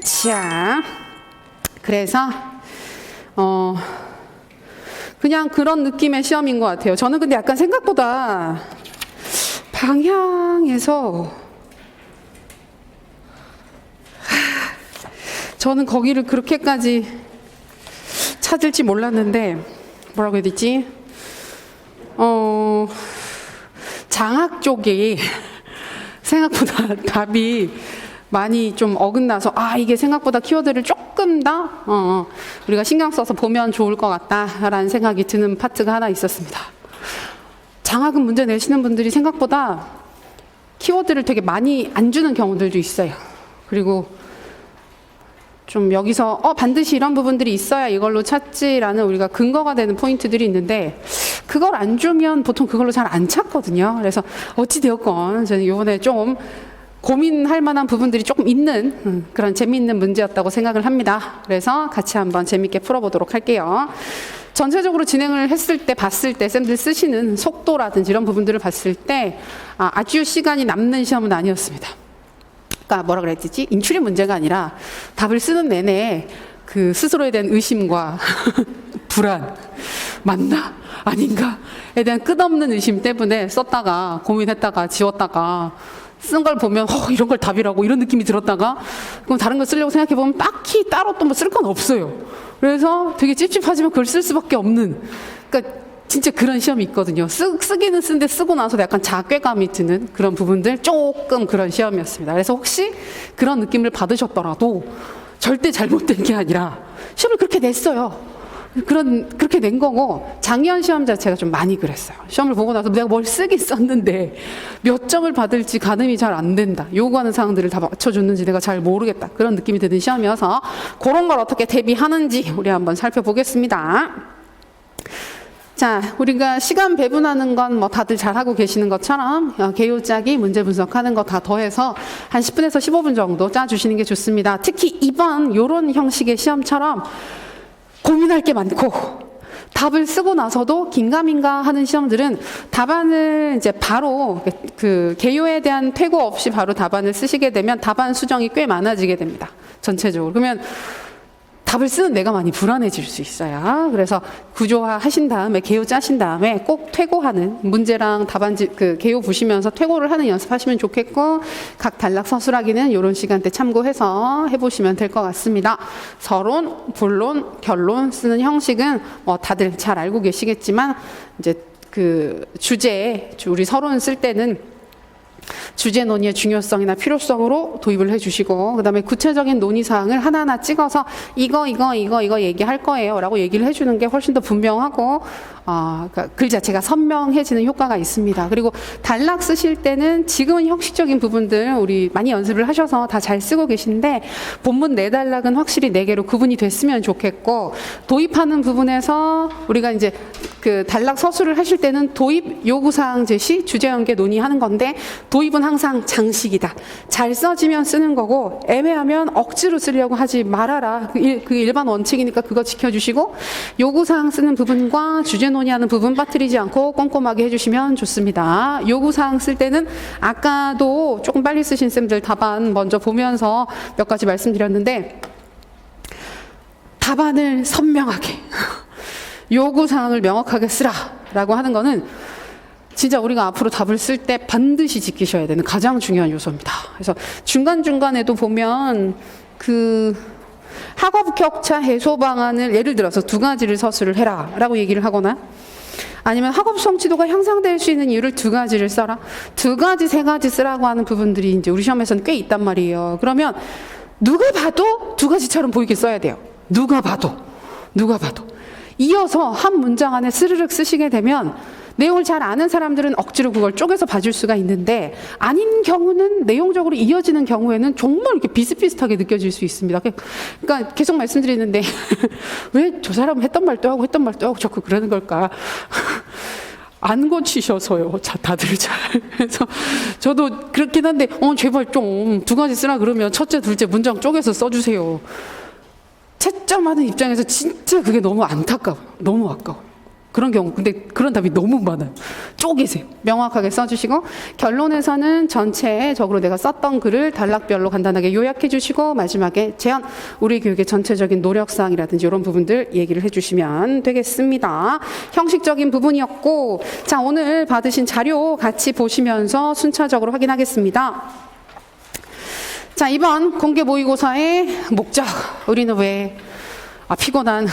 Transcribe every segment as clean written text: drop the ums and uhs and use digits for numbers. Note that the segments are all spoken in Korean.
자, 그래서 그냥 그런 느낌의 시험인 것 같아요. 저는 근데 약간 생각보다 방향에서 저는 거기를 그렇게까지 찾을지 몰랐는데 뭐라고 해야 되지? 장학 쪽이 생각보다 답이 많이 좀 어긋나서 이게 생각보다 키워드를 조금 더 우리가 신경 써서 보면 좋을 것 같다라는 생각이 드는 파트가 하나 있었습니다. 장학은 문제 내시는 분들이 생각보다 키워드를 되게 많이 안 주는 경우들도 있어요. 그리고 좀 여기서 반드시 이런 부분들이 있어야 이걸로 찾지라는 우리가 근거가 되는 포인트들이 있는데 그걸 안 주면 보통 그걸로 잘 안 찾거든요. 그래서 어찌되었건 저는 이번에 좀 고민할 만한 부분들이 조금 있는 그런 재미있는 문제였다고 생각을 합니다. 그래서 같이 한번 재미있게 풀어보도록 할게요. 전체적으로 진행을 했을 때 봤을 때 쌤들 쓰시는 속도라든지 이런 부분들을 봤을 때 아주 시간이 남는 시험은 아니었습니다. 그러니까 뭐라 그랬지? 인출이 문제가 아니라 답을 쓰는 내내 그 스스로에 대한 의심과 불안, 맞나? 아닌가?에 대한 끝없는 의심 때문에 썼다가 고민했다가 지웠다가 쓴 걸 보면 이런 걸 답이라고 이런 느낌이 들었다가 그럼 다른 거 쓰려고 생각해보면 딱히 따로 또 뭐 쓸 건 없어요. 그래서 되게 찝찝하지만 그걸 쓸 수밖에 없는, 그러니까 진짜 그런 시험이 있거든요. 쓰기는 쓰는데 쓰고 나서 약간 자괴감이 드는 그런 부분들, 조금 그런 시험이었습니다. 그래서 혹시 그런 느낌을 받으셨더라도 절대 잘못된 게 아니라 시험을 그렇게 냈어요. 그렇게 낸 거고, 작년 시험 자체가 좀 많이 그랬어요. 시험을 보고 나서 내가 뭘 쓰긴 썼는데 몇 점을 받을지 가늠이 잘 안 된다. 요구하는 사항들을 다 맞춰줬는지 내가 잘 모르겠다. 그런 느낌이 드는 시험이어서 그런 걸 어떻게 대비하는지 우리 한번 살펴보겠습니다. 자, 우리가 시간 배분하는 건 뭐 다들 잘하고 계시는 것처럼 개요 짜기, 문제 분석하는 거 다 더해서 한 10분에서 15분 정도 짜주시는 게 좋습니다. 특히 이번 요런 형식의 시험처럼 고민할 게 많고 답을 쓰고 나서도 긴가민가 하는 시험들은 답안을 이제 바로 그 개요에 대한 퇴고 없이 바로 답안을 쓰시게 되면 답안 수정이 꽤 많아지게 됩니다. 전체적으로. 그러면 답을 쓰는 내가 많이 불안해질 수 있어요. 그래서 구조화 하신 다음에 개요 짜신 다음에 꼭 퇴고하는 문제랑 답안지 그 개요 보시면서 퇴고를 하는 연습하시면 좋겠고, 각 단락 서술하기는 이런 시간대 참고해서 해보시면 될 것 같습니다. 서론, 본론, 결론 쓰는 형식은 뭐 다들 잘 알고 계시겠지만 이제 그 주제 우리 서론 쓸 때는 주제 논의의 중요성이나 필요성으로 도입을 해주시고, 그 다음에 구체적인 논의사항을 하나하나 찍어서 이거 얘기할 거예요 라고 얘기를 해주는 게 훨씬 더 분명하고 그러니까 글 자체가 선명해지는 효과가 있습니다. 그리고 단락 쓰실 때는 지금은 형식적인 부분들 우리 많이 연습을 하셔서 다 잘 쓰고 계신데 본문 4단락은 확실히 4개로 구분이 됐으면 좋겠고, 도입하는 부분에서 우리가 이제 그 단락 서술을 하실 때는 도입 요구사항 제시, 주제 연계 논의하는 건데 도입은 항상 장식이다. 잘 써지면 쓰는 거고 애매하면 억지로 쓰려고 하지 말아라. 그 일반 원칙이니까 그거 지켜주시고, 요구사항 쓰는 부분과 주제 논의하는 부분 빠뜨리지 않고 꼼꼼하게 해주시면 좋습니다. 요구사항 쓸 때는 아까도 조금 빨리 쓰신 쌤들 답안 먼저 보면서 몇 가지 말씀드렸는데, 답안을 선명하게 요구사항을 명확하게 쓰라 라고 하는 거는 진짜 우리가 앞으로 답을 쓸 때 반드시 지키셔야 되는 가장 중요한 요소입니다. 그래서 중간중간에도 보면 그 학업 격차 해소 방안을 예를 들어서 2가지를 서술을 해라 라고 얘기를 하거나, 아니면 학업 성취도가 향상될 수 있는 이유를 2가지를 써라, 2가지, 3가지 쓰라고 하는 부분들이 이제 우리 시험에서는 꽤 있단 말이에요. 그러면 누가 봐도 2가지처럼 보이게 써야 돼요. 누가 봐도 이어서 한 문장 안에 스르륵 쓰시게 되면 내용을 잘 아는 사람들은 억지로 그걸 쪼개서 봐줄 수가 있는데, 아닌 경우는 내용적으로 이어지는 경우에는 정말 이렇게 비슷비슷하게 느껴질 수 있습니다. 그러니까 계속 말씀드리는데 왜 저 사람은 했던 말도 하고 자꾸 그러는 걸까? 안 고치셔서요. 다들 잘. 그래서 저도 그렇긴 한데 제발 좀 2가지 쓰라 그러면 첫째, 둘째 문장 쪼개서 써주세요. 채점하는 입장에서 진짜 그게 너무 안타까워요. 너무 아까워요. 그런 경우, 근데 그런 답이 너무 많아요. 쪼개세요. 명확하게 써주시고, 결론에서는 전체적으로 내가 썼던 글을 단락별로 간단하게 요약해 주시고, 마지막에 제안, 우리 교육의 전체적인 노력사항이라든지 이런 부분들 얘기를 해주시면 되겠습니다. 형식적인 부분이었고, 자, 오늘 받으신 자료 같이 보시면서 순차적으로 확인하겠습니다. 자, 이번 공개 모의고사의 목적, 우리는 왜 피곤한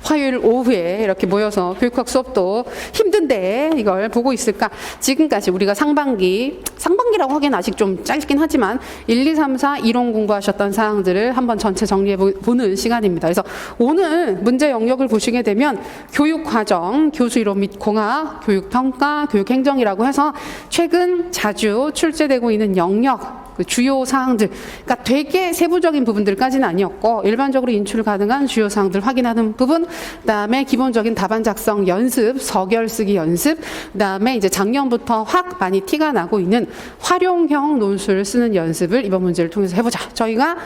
화요일 오후에 이렇게 모여서 교육학 수업도 힘든데 이걸 보고 있을까? 지금까지 우리가 상반기라고 하기엔 아직 좀 짧긴 하지만 1, 2, 3, 4 이론 공부하셨던 사항들을 한번 전체 정리해 보는 시간입니다. 그래서 오늘 문제 영역을 보시게 되면 교육과정, 교수이론 및 공학, 교육평가, 교육행정이라고 해서 최근 자주 출제되고 있는 영역, 그 주요 사항들, 그러니까 되게 세부적인 부분들까지는 아니었고 일반적으로 인출 가능한 주요 사항들 확인하는 부분, 그다음에 기본적인 답안 작성 연습, 서결 쓰기 연습, 그다음에 이제 작년부터 확 많이 티가 나고 있는 활용형 논술을 쓰는 연습을 이번 문제를 통해서 해보자. 저희가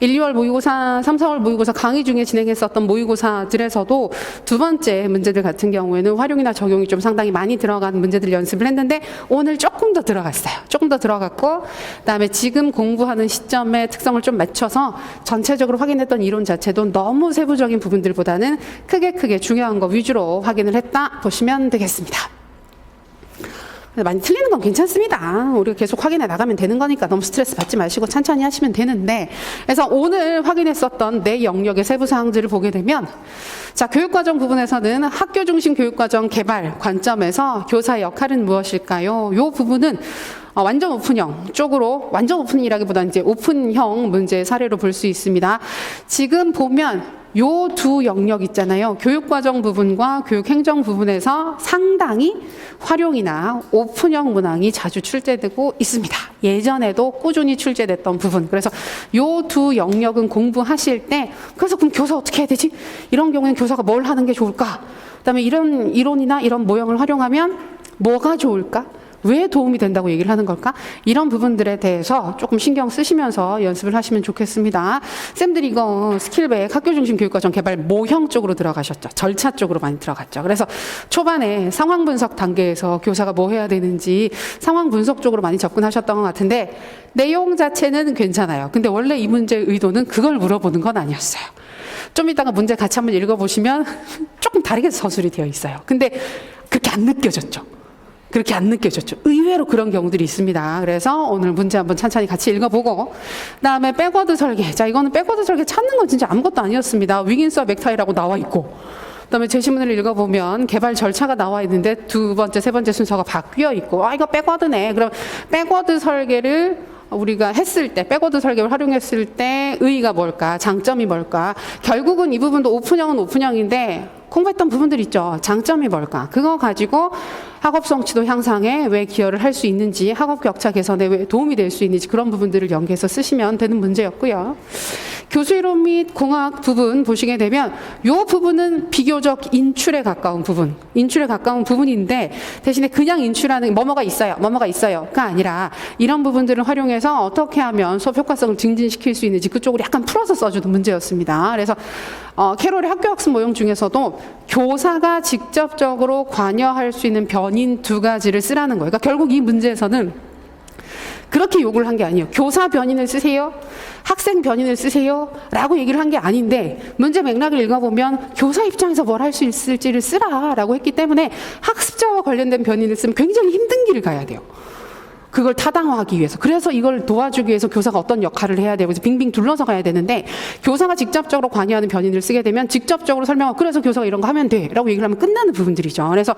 1, 2월 모의고사, 3, 4월 모의고사 강의 중에 진행했었던 모의고사들에서도 두 번째 문제들 같은 경우에는 활용이나 적용이 좀 상당히 많이 들어간 문제들 연습을 했는데 오늘 조금 더 들어갔어요. 조금 더 들어갔고, 그다음에 지금 공부하는 시점의 특성을 좀 맞춰서 전체적으로 확인했던 이론 자체도 너무 세부적인 부분들보다는 크게 중요한 거 위주로 확인을 했다 보시면 되겠습니다. 많이 틀리는 건 괜찮습니다. 우리가 계속 확인해 나가면 되는 거니까 너무 스트레스 받지 마시고 천천히 하시면 되는데, 그래서 오늘 확인했었던 내 영역의 세부 사항들을 보게 되면, 자, 교육과정 부분에서는 학교 중심 교육과정 개발 관점에서 교사의 역할은 무엇일까요? 이 부분은 완전 오픈형 쪽으로, 완전 오픈이라기보다는 이제 오픈형 문제 사례로 볼 수 있습니다. 지금 보면 요 두 영역 있잖아요. 교육과정 부분과 교육행정 부분에서 상당히 활용이나 오픈형 문항이 자주 출제되고 있습니다. 예전에도 꾸준히 출제됐던 부분. 그래서 요 두 영역은 공부하실 때, 그래서 그럼 교사 어떻게 해야 되지? 이런 경우에는 교사가 뭘 하는 게 좋을까? 그다음에 이런 이론이나 이런 모형을 활용하면 뭐가 좋을까? 왜 도움이 된다고 얘기를 하는 걸까? 이런 부분들에 대해서 조금 신경 쓰시면서 연습을 하시면 좋겠습니다. 쌤들이 이거 스킬백 학교 중심 교육과정 개발 모형 쪽으로 들어가셨죠. 절차 쪽으로 많이 들어갔죠. 그래서 초반에 상황 분석 단계에서 교사가 뭐 해야 되는지 상황 분석 쪽으로 많이 접근하셨던 것 같은데 내용 자체는 괜찮아요. 근데 원래 이 문제의 의도는 그걸 물어보는 건 아니었어요. 좀 이따가 문제 같이 한번 읽어보시면 조금 다르게 서술이 되어 있어요. 근데 그렇게 안 느껴졌죠. 그렇게 안 느껴졌죠. 의외로 그런 경우들이 있습니다. 그래서 오늘 문제 한번 천천히 같이 읽어보고, 그다음에 백워드 설계. 자, 이거는 백워드 설계 찾는 건 진짜 아무것도 아니었습니다. 위긴스와 맥타이라고 나와 있고, 그다음에 제시문을 읽어보면 개발 절차가 나와 있는데 두 번째, 세 번째 순서가 바뀌어 있고, 이거 백워드네. 그럼 백워드 설계를 우리가 했을 때, 백워드 설계를 활용했을 때 의의가 뭘까? 장점이 뭘까? 결국은 이 부분도 오픈형은 오픈형인데 공부했던 부분들 있죠. 장점이 뭘까? 그거 가지고 학업 성취도 향상에 왜 기여를 할 수 있는지, 학업 격차 개선에 왜 도움이 될 수 있는지 그런 부분들을 연계해서 쓰시면 되는 문제였고요. 교수이론 및 공학 부분 보시게 되면 이 부분은 비교적 인출에 가까운 부분, 인출에 가까운 부분인데 대신에 그냥 인출하는 뭐뭐가 있어요가 아니라 이런 부분들을 활용해서 어떻게 하면 수업 효과성을 증진시킬 수 있는지 그쪽으로 약간 풀어서 써주는 문제였습니다. 그래서 캐롤의 학교학습 모형 중에서도 교사가 직접적으로 관여할 수 있는 변인 두 가지를 쓰라는 거예요. 그러니까 결국 이 문제에서는 그렇게 요구를 한 게 아니에요. 교사 변인을 쓰세요? 학생 변인을 쓰세요? 라고 얘기를 한 게 아닌데 문제 맥락을 읽어보면 교사 입장에서 뭘 할 수 있을지를 쓰라 라고 했기 때문에 학습자와 관련된 변인을 쓰면 굉장히 힘든 길을 가야 돼요. 그걸 타당화하기 위해서. 그래서 이걸 도와주기 위해서 교사가 어떤 역할을 해야 되고 빙빙 둘러서 가야 되는데 교사가 직접적으로 관여하는 변인을 쓰게 되면 직접적으로 설명하고 그래서 교사가 이런 거 하면 돼 라고 얘기를 하면 끝나는 부분들이죠. 그래서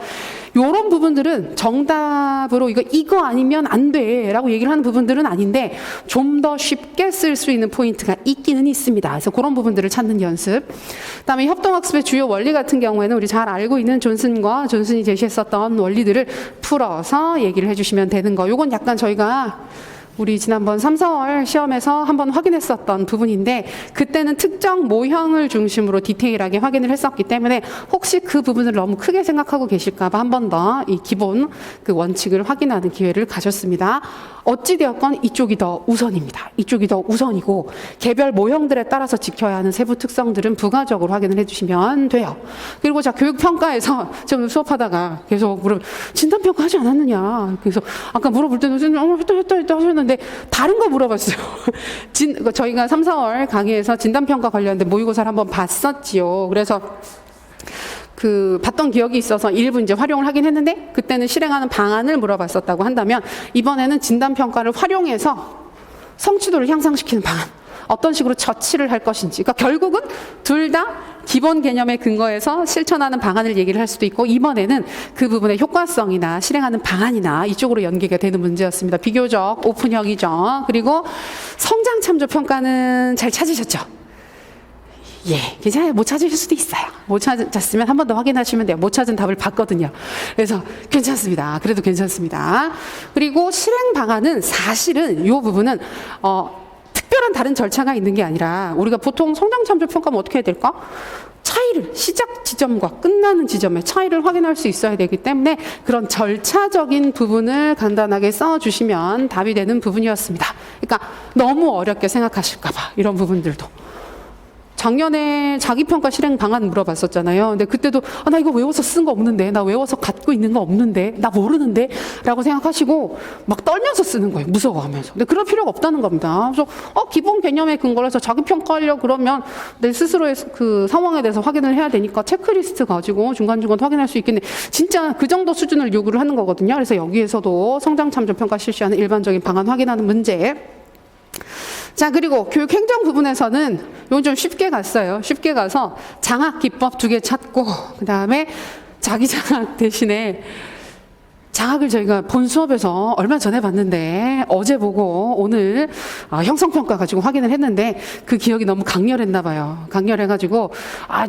이런 부분들은 정답으로 이거 아니면 안 돼 라고 얘기를 하는 부분들은 아닌데 좀 더 쉽게 쓸 수 있는 포인트가 있기는 있습니다. 그래서 그런 부분들을 찾는 연습. 그다음에 협동학습의 주요 원리 같은 경우에는 우리 잘 알고 있는 존슨이 제시했었던 원리들을 풀어서 얘기를 해주시면 되는 거. 요건 약간 저희가 우리 지난번 3, 4월 시험에서 한번 확인했었던 부분인데 그때는 특정 모형을 중심으로 디테일하게 확인을 했었기 때문에 혹시 그 부분을 너무 크게 생각하고 계실까 봐 한 번 더 이 기본 그 원칙을 확인하는 기회를 가졌습니다. 어찌되었건 이쪽이 더 우선입니다. 이쪽이 더 우선이고 개별 모형들에 따라서 지켜야 하는 세부 특성들은 부가적으로 확인을 해주시면 돼요. 그리고 자, 교육평가에서 지금 수업하다가 계속 진단평가 하지 않았느냐. 그래서 아까 물어볼 때는 했다 하셨는데 다른 거 물어봤어요. 저희가 3, 4월 강의에서 진단평가 관련된 모의고사를 한번 봤었지요. 그래서 봤던 기억이 있어서 일부 이제 활용을 하긴 했는데 그때는 실행하는 방안을 물어봤었다고 한다면 이번에는 진단평가를 활용해서 성취도를 향상시키는 방안. 어떤 식으로 처치를 할 것인지. 그러니까 결국은 둘 다 기본 개념에 근거해서 실천하는 방안을 얘기를 할 수도 있고 이번에는 그 부분의 효과성이나 실행하는 방안이나 이쪽으로 연계가 되는 문제였습니다. 비교적 오픈형이죠. 그리고 성장 참조 평가는 잘 찾으셨죠? 예, 괜찮아요. 못 찾으실 수도 있어요. 못 찾았으면 한 번 더 확인하시면 돼요. 못 찾은 답을 봤거든요. 그래서 괜찮습니다. 그래도 괜찮습니다. 그리고 실행 방안은 사실은 이 부분은 특별한 다른 절차가 있는 게 아니라 우리가 보통 성장 참조 평가면 어떻게 해야 될까? 차이를 시작 지점과 끝나는 지점의 차이를 확인할 수 있어야 되기 때문에 그런 절차적인 부분을 간단하게 써주시면 답이 되는 부분이었습니다. 그러니까 너무 어렵게 생각하실까 봐 이런 부분들도. 작년에 자기평가 실행 방안 물어봤었잖아요. 근데 그때도 나 이거 외워서 쓴 거 없는데, 나 외워서 갖고 있는 거 없는데, 나 모르는데 라고 생각하시고 막 떨면서 쓰는 거예요. 무서워하면서. 근데 그럴 필요가 없다는 겁니다. 그래서 기본 개념에 근거를 해서 자기평가하려고 그러면 내 스스로의 그 상황에 대해서 확인을 해야 되니까 체크리스트 가지고 중간중간 확인할 수 있겠네. 진짜 그 정도 수준을 요구를 하는 거거든요. 그래서 여기에서도 성장참조평가 실시하는 일반적인 방안 확인하는 문제. 자, 그리고 교육행정 부분에서는 이건 좀 쉽게 갔어요. 쉽게 가서 장학기법 2개 찾고 그 다음에 자기장학 대신에 장학을 저희가 본 수업에서 얼마 전에 봤는데 어제 보고 오늘 형성평가 가지고 확인을 했는데 그 기억이 너무 강렬했나 봐요. 강렬해가지고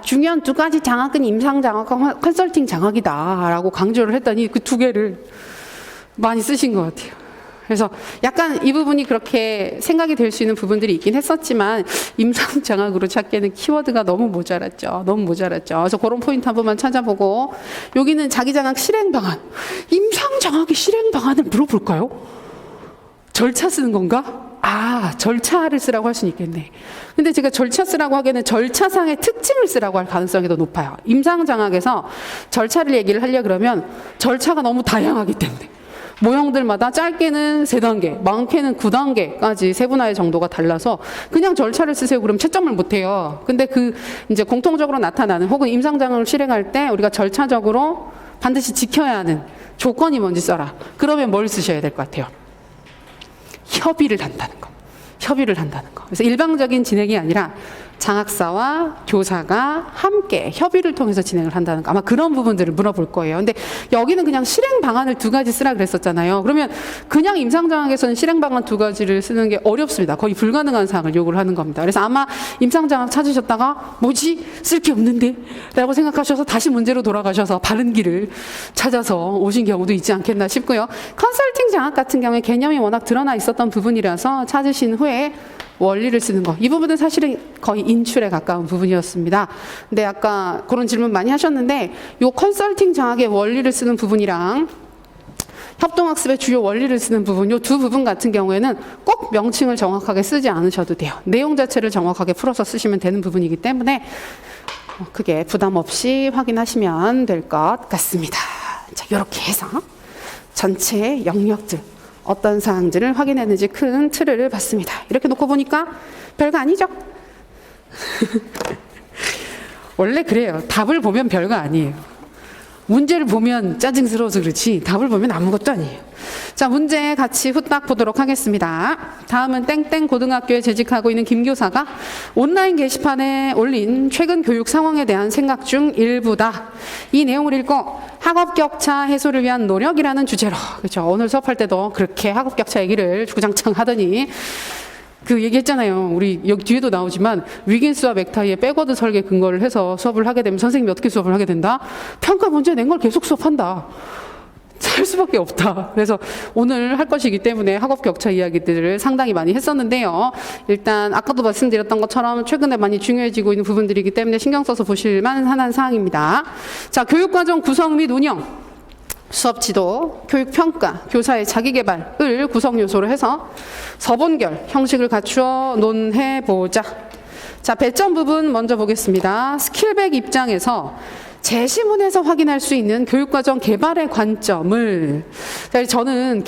중요한 2가지 장학은 임상장학과 컨설팅 장학이다 라고 강조를 했더니 그 2개를 많이 쓰신 것 같아요. 그래서 약간 이 부분이 그렇게 생각이 될 수 있는 부분들이 있긴 했었지만 임상장학으로 찾기에는 키워드가 너무 모자랐죠. 너무 모자랐죠. 그래서 그런 포인트 한 번만 찾아보고 여기는 자기장학 실행방안. 임상장학의 실행방안을 물어볼까요? 절차 쓰는 건가? 절차를 쓰라고 할 수는 있겠네. 근데 제가 절차 쓰라고 하기에는 절차상의 특징을 쓰라고 할 가능성이 더 높아요. 임상장학에서 절차를 얘기를 하려고 그러면 절차가 너무 다양하기 때문에 모형들마다 짧게는 3단계, 많게는 9단계까지 세분화의 정도가 달라서 그냥 절차를 쓰세요. 그러면 채점을 못 해요. 근데 이제 공통적으로 나타나는 혹은 임상장학을 실행할 때 우리가 절차적으로 반드시 지켜야 하는 조건이 뭔지 써라. 그러면 뭘 쓰셔야 될 것 같아요? 협의를 한다는 거. 협의를 한다는 거. 그래서 일방적인 진행이 아니라 장학사와 교사가 함께 협의를 통해서 진행을 한다는 거. 아마 그런 부분들을 물어볼 거예요. 근데 여기는 그냥 실행 방안을 2가지 쓰라 그랬었잖아요. 그러면 그냥 임상장학에서는 실행 방안 2가지를 쓰는 게 어렵습니다. 거의 불가능한 사항을 요구를 하는 겁니다. 그래서 아마 임상장학 찾으셨다가 뭐지? 쓸 게 없는데? 라고 생각하셔서 다시 문제로 돌아가셔서 바른 길을 찾아서 오신 경우도 있지 않겠나 싶고요. 컨설팅 장학 같은 경우에 개념이 워낙 드러나 있었던 부분이라서 찾으신 후에 원리를 쓰는 거. 이 부분은 사실은 거의 인출에 가까운 부분이었습니다. 근데 아까 그런 질문 많이 하셨는데 요 컨설팅 장학의 원리를 쓰는 부분이랑 협동학습의 주요 원리를 쓰는 부분, 요 2 부분 같은 경우에는 꼭 명칭을 정확하게 쓰지 않으셔도 돼요. 내용 자체를 정확하게 풀어서 쓰시면 되는 부분이기 때문에 크게 부담 없이 확인하시면 될 것 같습니다. 자, 이렇게 해서 전체 영역들 어떤 사항들을 확인했는지 큰 틀을 봤습니다. 이렇게 놓고 보니까 별거 아니죠? 원래 그래요. 답을 보면 별거 아니에요. 문제를 보면 짜증스러워서 그렇지 답을 보면 아무것도 아니에요. 자, 문제 같이 후딱 보도록 하겠습니다. 다음은 땡땡 고등학교에 재직하고 있는 김 교사가 온라인 게시판에 올린 최근 교육 상황에 대한 생각 중 일부다. 이 내용을 읽고 학업 격차 해소를 위한 노력이라는 주제로, 그렇죠. 오늘 수업할 때도 그렇게 학업 격차 얘기를 주구장창 하더니 그 얘기했잖아요. 우리 여기 뒤에도 나오지만 위긴스와 맥타이의 백워드 설계 근거를 해서 수업을 하게 되면 선생님이 어떻게 수업을 하게 된다? 평가 문제 낸 걸 계속 수업한다. 할 수밖에 없다. 그래서 오늘 할 것이기 때문에 학업 격차 이야기들을 상당히 많이 했었는데요. 일단 아까도 말씀드렸던 것처럼 최근에 많이 중요해지고 있는 부분들이기 때문에 신경 써서 보실 만한 사항입니다. 자, 교육과정 구성 및 운영. 수업 지도, 교육 평가, 교사의 자기 개발을 구성 요소로 해서 서본결 형식을 갖추어 논해 보자. 자, 배점 부분 먼저 보겠습니다. 스킬백 입장에서 제시문에서 확인할 수 있는 교육과정 개발의 관점을, 저는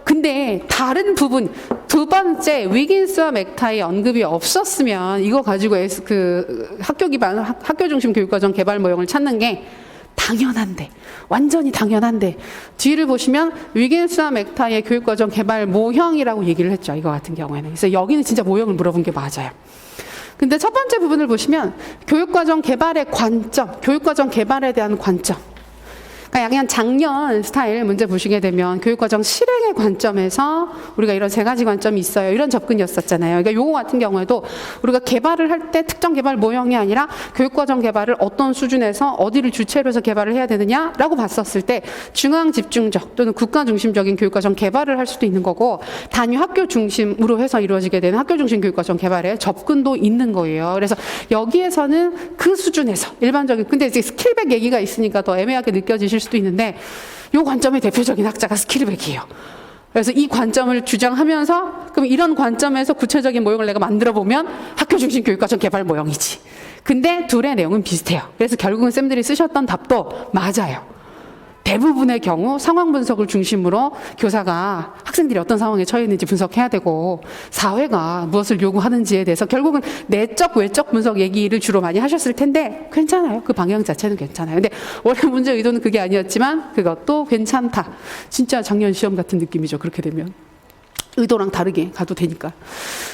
근데 다른 부분, 두 번째 위긴스와 맥타이 언급이 없었으면 이거 가지고 학교 중심 교육과정 개발 모형을 찾는 게 당연한데, 완전히 당연한데, 뒤를 보시면 위긴스와 맥타이의 교육과정 개발 모형이라고 얘기를 했죠. 이거 같은 경우에는. 그래서 여기는 진짜 모형을 물어본 게 맞아요. 근데 첫 번째 부분을 보시면 교육과정 개발의 관점, 교육과정 개발에 대한 관점. 그러니까 약간 작년 스타일 문제 보시게 되면 교육과정 실행의 관점에서 우리가 이런 세 가지 관점이 있어요. 이런 접근이었었잖아요. 그러니까 요거 같은 경우에도 우리가 개발을 할 때 특정 개발 모형이 아니라 교육과정 개발을 어떤 수준에서 어디를 주체로 해서 개발을 해야 되느냐라고 봤었을 때 중앙 집중적 또는 국가 중심적인 교육과정 개발을 할 수도 있는 거고, 단위 학교 중심으로 해서 이루어지게 되는 학교 중심 교육과정 개발에 접근도 있는 거예요. 그래서 여기에서는 그 수준에서 일반적인, 근데 이제 스킬백 얘기가 있으니까 더 애매하게 느껴지실 수도 있는데, 이 관점의 대표적인 학자가 스킬백이에요. 그래서 이 관점을 주장하면서 그럼 이런 관점에서 구체적인 모형을 내가 만들어 보면 학교 중심 교육과정 개발 모형이지. 근데 둘의 내용은 비슷해요. 그래서 결국은 쌤들이 쓰셨던 답도 맞아요. 대부분의 경우 상황 분석을 중심으로 교사가 학생들이 어떤 상황에 처해 있는지 분석해야 되고, 사회가 무엇을 요구하는지에 대해서 결국은 내적 외적 분석 얘기를 주로 많이 하셨을 텐데 괜찮아요. 그 방향 자체는 괜찮아요. 근데 원래 문제 의도는 그게 아니었지만 그것도 괜찮다. 진짜 작년 시험 같은 느낌이죠. 그렇게 되면 의도랑 다르게 가도 되니까.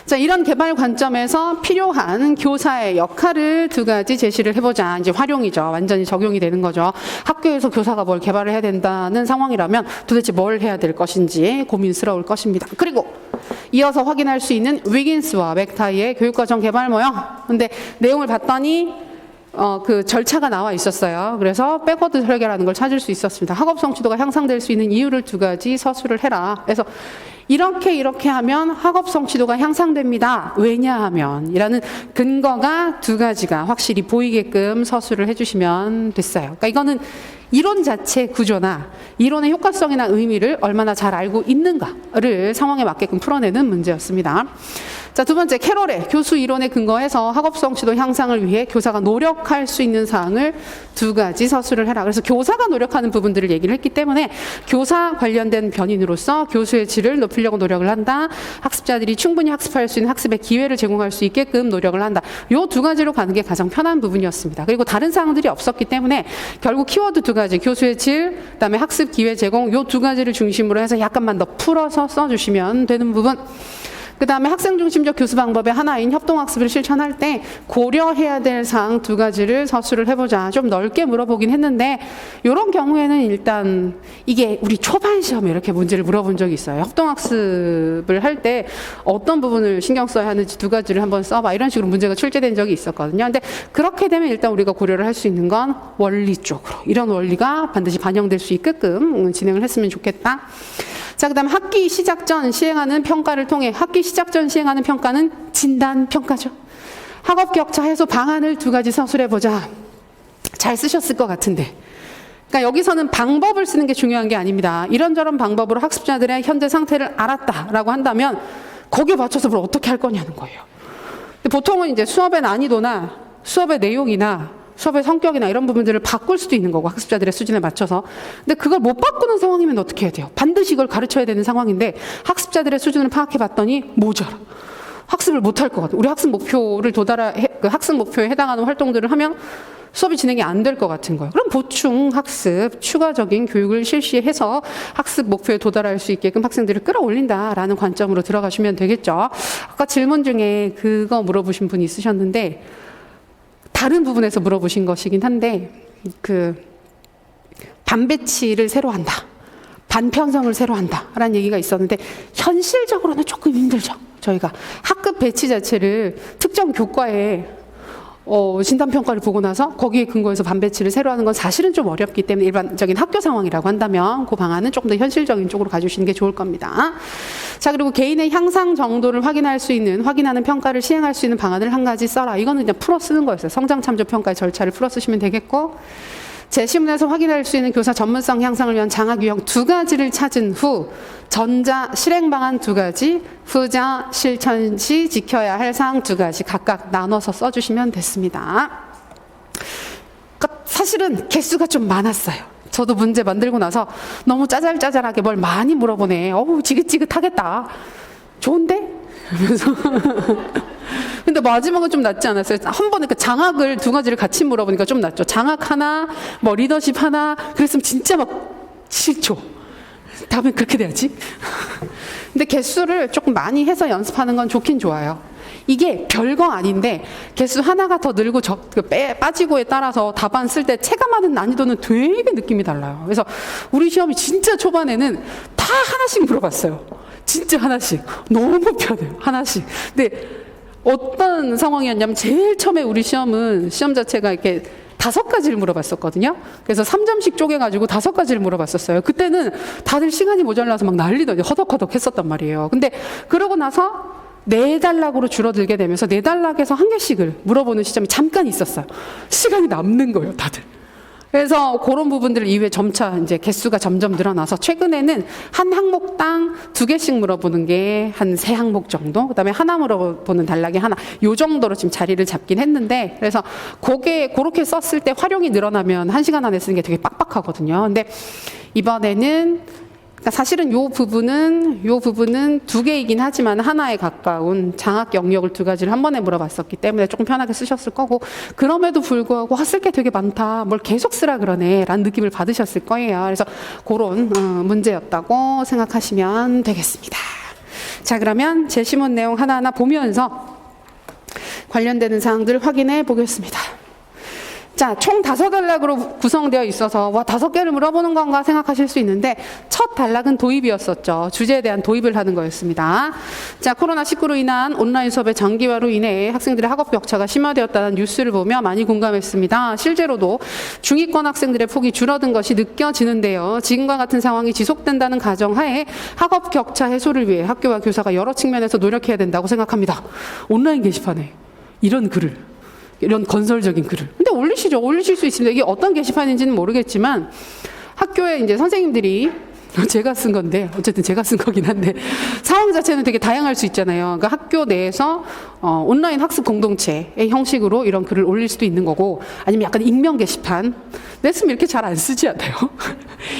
자, 이런 개발 관점에서 필요한 교사의 역할을 두 가지 제시를 해보자. 이제 활용이죠. 완전히 적용이 되는 거죠. 학교에서 교사가 뭘 개발을 해야 된다는 상황이라면 도대체 뭘 해야 될 것인지 고민스러울 것입니다. 그리고 이어서 확인할 수 있는 위긴스와 맥타이의 교육과정 개발 모형. 근데 내용을 봤더니 그 절차가 나와 있었어요. 그래서 백워드 설계라는 걸 찾을 수 있었습니다. 학업 성취도가 향상될 수 있는 이유를 두 가지 서술을 해라. 그래서 이렇게 하면 학업 성취도가 향상됩니다. 왜냐하면 이라는 근거가 두 가지가 확실히 보이게끔 서술을 해주시면 됐어요. 그러니까 이거는 이론 자체 구조나 이론의 효과성이나 의미를 얼마나 잘 알고 있는가를 상황에 맞게끔 풀어내는 문제였습니다. 자, 두 번째, 캐롤의 교수 이론에 근거해서 학업 성취도 향상을 위해 교사가 노력할 수 있는 사항을 두 가지 서술을 해라. 그래서 교사가 노력하는 부분들을 얘기를 했기 때문에 교사 관련된 변인으로서 교수의 질을 높이려고 노력을 한다. 학습자들이 충분히 학습할 수 있는 학습의 기회를 제공할 수 있게끔 노력을 한다. 요 두 가지로 가는 게 가장 편한 부분이었습니다. 그리고 다른 사항들이 없었기 때문에 결국 키워드 두 가지, 교수의 질, 그다음에 학습 기회 제공, 요 두 가지를 중심으로 해서 약간만 더 풀어서 써주시면 되는 부분. 그 다음에 학생 중심적 교수 방법의 하나인 협동학습을 실천할 때 고려해야 될 사항 두 가지를 서술을 해보자. 좀 넓게 물어보긴 했는데 이런 경우에는 일단 이게 우리 초반 시험에 이렇게 문제를 물어본 적이 있어요. 협동학습을 할 때 어떤 부분을 신경 써야 하는지 두 가지를 한번 써봐. 이런 식으로 문제가 출제된 적이 있었거든요. 근데 그렇게 되면 일단 우리가 고려를 할 수 있는 건 원리 쪽으로. 이런 원리가 반드시 반영될 수 있게끔 진행을 했으면 좋겠다. 자, 그 다음에 학기 시작 전 시행하는 평가를 통해, 학기 시작 전 시행하는 평가는 진단 평가죠. 학업 격차 해소 방안을 두 가지 서술해보자. 잘 쓰셨을 것 같은데. 그러니까 여기서는 방법을 쓰는 게 중요한 게 아닙니다. 이런저런 방법으로 학습자들의 현재 상태를 알았다라고 한다면 거기에 맞춰서 뭘 어떻게 할 거냐는 거예요. 근데 보통은 이제 수업의 난이도나 수업의 내용이나 수업의 성격이나 이런 부분들을 바꿀 수도 있는 거고, 학습자들의 수준에 맞춰서. 근데 그걸 못 바꾸는 상황이면 어떻게 해야 돼요? 반드시 이걸 가르쳐야 되는 상황인데 학습자들의 수준을 파악해 봤더니 모자라. 학습을 못 할 것 같아. 우리 학습 목표를 그 학습 목표에 해당하는 활동들을 하면 수업이 진행이 안 될 것 같은 거예요. 그럼 보충 학습, 추가적인 교육을 실시해서 학습 목표에 도달할 수 있게끔 학생들을 끌어올린다라는 관점으로 들어가시면 되겠죠. 아까 질문 중에 그거 물어보신 분이 있으셨는데 다른 부분에서 물어보신 것이긴 한데, 그 반배치를 새로 한다, 반편성을 새로 한다라는 얘기가 있었는데 현실적으로는 조금 힘들죠. 저희가 학급 배치 자체를 특정 교과에 진단평가를 보고 나서 거기에 근거해서 반배치를 새로 하는 건 사실은 좀 어렵기 때문에 일반적인 학교 상황이라고 한다면 그 방안은 조금 더 현실적인 쪽으로 가주시는 게 좋을 겁니다. 자, 그리고 개인의 향상 정도를 확인하는 평가를 시행할 수 있는 방안을 한 가지 써라. 이거는 그냥 풀어 쓰는 거였어요. 성장 참조 평가의 절차를 풀어 쓰시면 되겠고, 재시문에서 확인할 수 있는 교사 전문성 향상을 위한 장학 유형 2가지를 찾은 후 전자 실행 방안 2가지, 후자 실천 시 지켜야 할 사항 2가지 각각 나눠서 써주시면 됐습니다. 사실은 개수가 좀 많았어요. 저도 문제 만들고 나서 너무 짜잘짜잘하게 뭘 많이 물어보네. 어우, 지긋지긋하겠다. 좋은데? 그래서 근데 마지막은 좀 낫지 않았어요? 한 번에 그 장학을 2가지를 같이 물어보니까 좀 낫죠. 장학 하나, 뭐 리더십 하나, 그랬으면 진짜 막 싫죠. 다음엔 그렇게 돼야지. 근데 개수를 조금 많이 해서 연습하는 건 좋긴 좋아요. 이게 별거 아닌데 개수 하나가 더 늘고 빠지고에 따라서 답안 쓸 때 체감하는 난이도는 되게 느낌이 달라요. 그래서 우리 시험이 진짜 초반에는 다 하나씩 물어봤어요. 진짜 하나씩. 너무 편해요. 하나씩. 근데 어떤 상황이었냐면 제일 처음에 우리 시험은 시험 자체가 이렇게 5가지를 물어봤었거든요. 그래서 3점씩 쪼개가지고 5가지를 물어봤었어요. 그때는 다들 시간이 모자라서 막 난리도 허덕허덕 했었단 말이에요. 근데 그러고 나서 4단락으로 줄어들게 되면서 4단락에서 1개씩을 물어보는 시점이 잠깐 있었어요. 시간이 남는 거예요, 다들. 그래서 그런 부분들 이후에 점차 이제 개수가 점점 늘어나서 최근에는 한 항목당 2개씩 물어보는 게 한 3항목 정도, 그다음에 하나 물어보는 단락이 하나, 요 정도로 지금 자리를 잡긴 했는데, 그래서 그렇게 썼을 때 활용이 늘어나면 1시간 안에 쓰는 게 되게 빡빡하거든요. 근데 이번에는 그러니까 사실은 요 부분은 2개이긴 하지만 하나에 가까운 장학 영역을 2가지를 한 번에 물어봤었기 때문에 조금 편하게 쓰셨을 거고, 그럼에도 불구하고 쓸 게 되게 많다, 뭘 계속 쓰라 그러네 라는 느낌을 받으셨을 거예요. 그래서 그런 문제였다고 생각하시면 되겠습니다. 자, 그러면 제시문 내용 하나하나 보면서 관련되는 사항들 확인해 보겠습니다. 자, 총 5단락으로 구성되어 있어서 5개를 물어보는 건가 생각하실 수 있는데, 첫 단락은 도입이었었죠. 주제에 대한 도입을 하는 거였습니다. 자, 코로나19로 인한 온라인 수업의 장기화로 인해 학생들의 학업 격차가 심화되었다는 뉴스를 보며 많이 공감했습니다. 실제로도 중위권 학생들의 폭이 줄어든 것이 느껴지는데요. 지금과 같은 상황이 지속된다는 가정하에 학업 격차 해소를 위해 학교와 교사가 여러 측면에서 노력해야 된다고 생각합니다. 온라인 게시판에 이런 건설적인 글을. 근데 올리실 수 있습니다. 이게 어떤 게시판인지는 모르겠지만 학교에 이제 선생님들이 제가 쓴 건데, 어쨌든 제가 쓴 거긴 한데, 상황 자체는 되게 다양할 수 있잖아요. 그러니까 학교 내에서 온라인 학습 공동체의 형식으로 이런 글을 올릴 수도 있는 거고, 아니면 약간 익명 게시판. 냈으면 이렇게 잘 안 쓰지 않나요?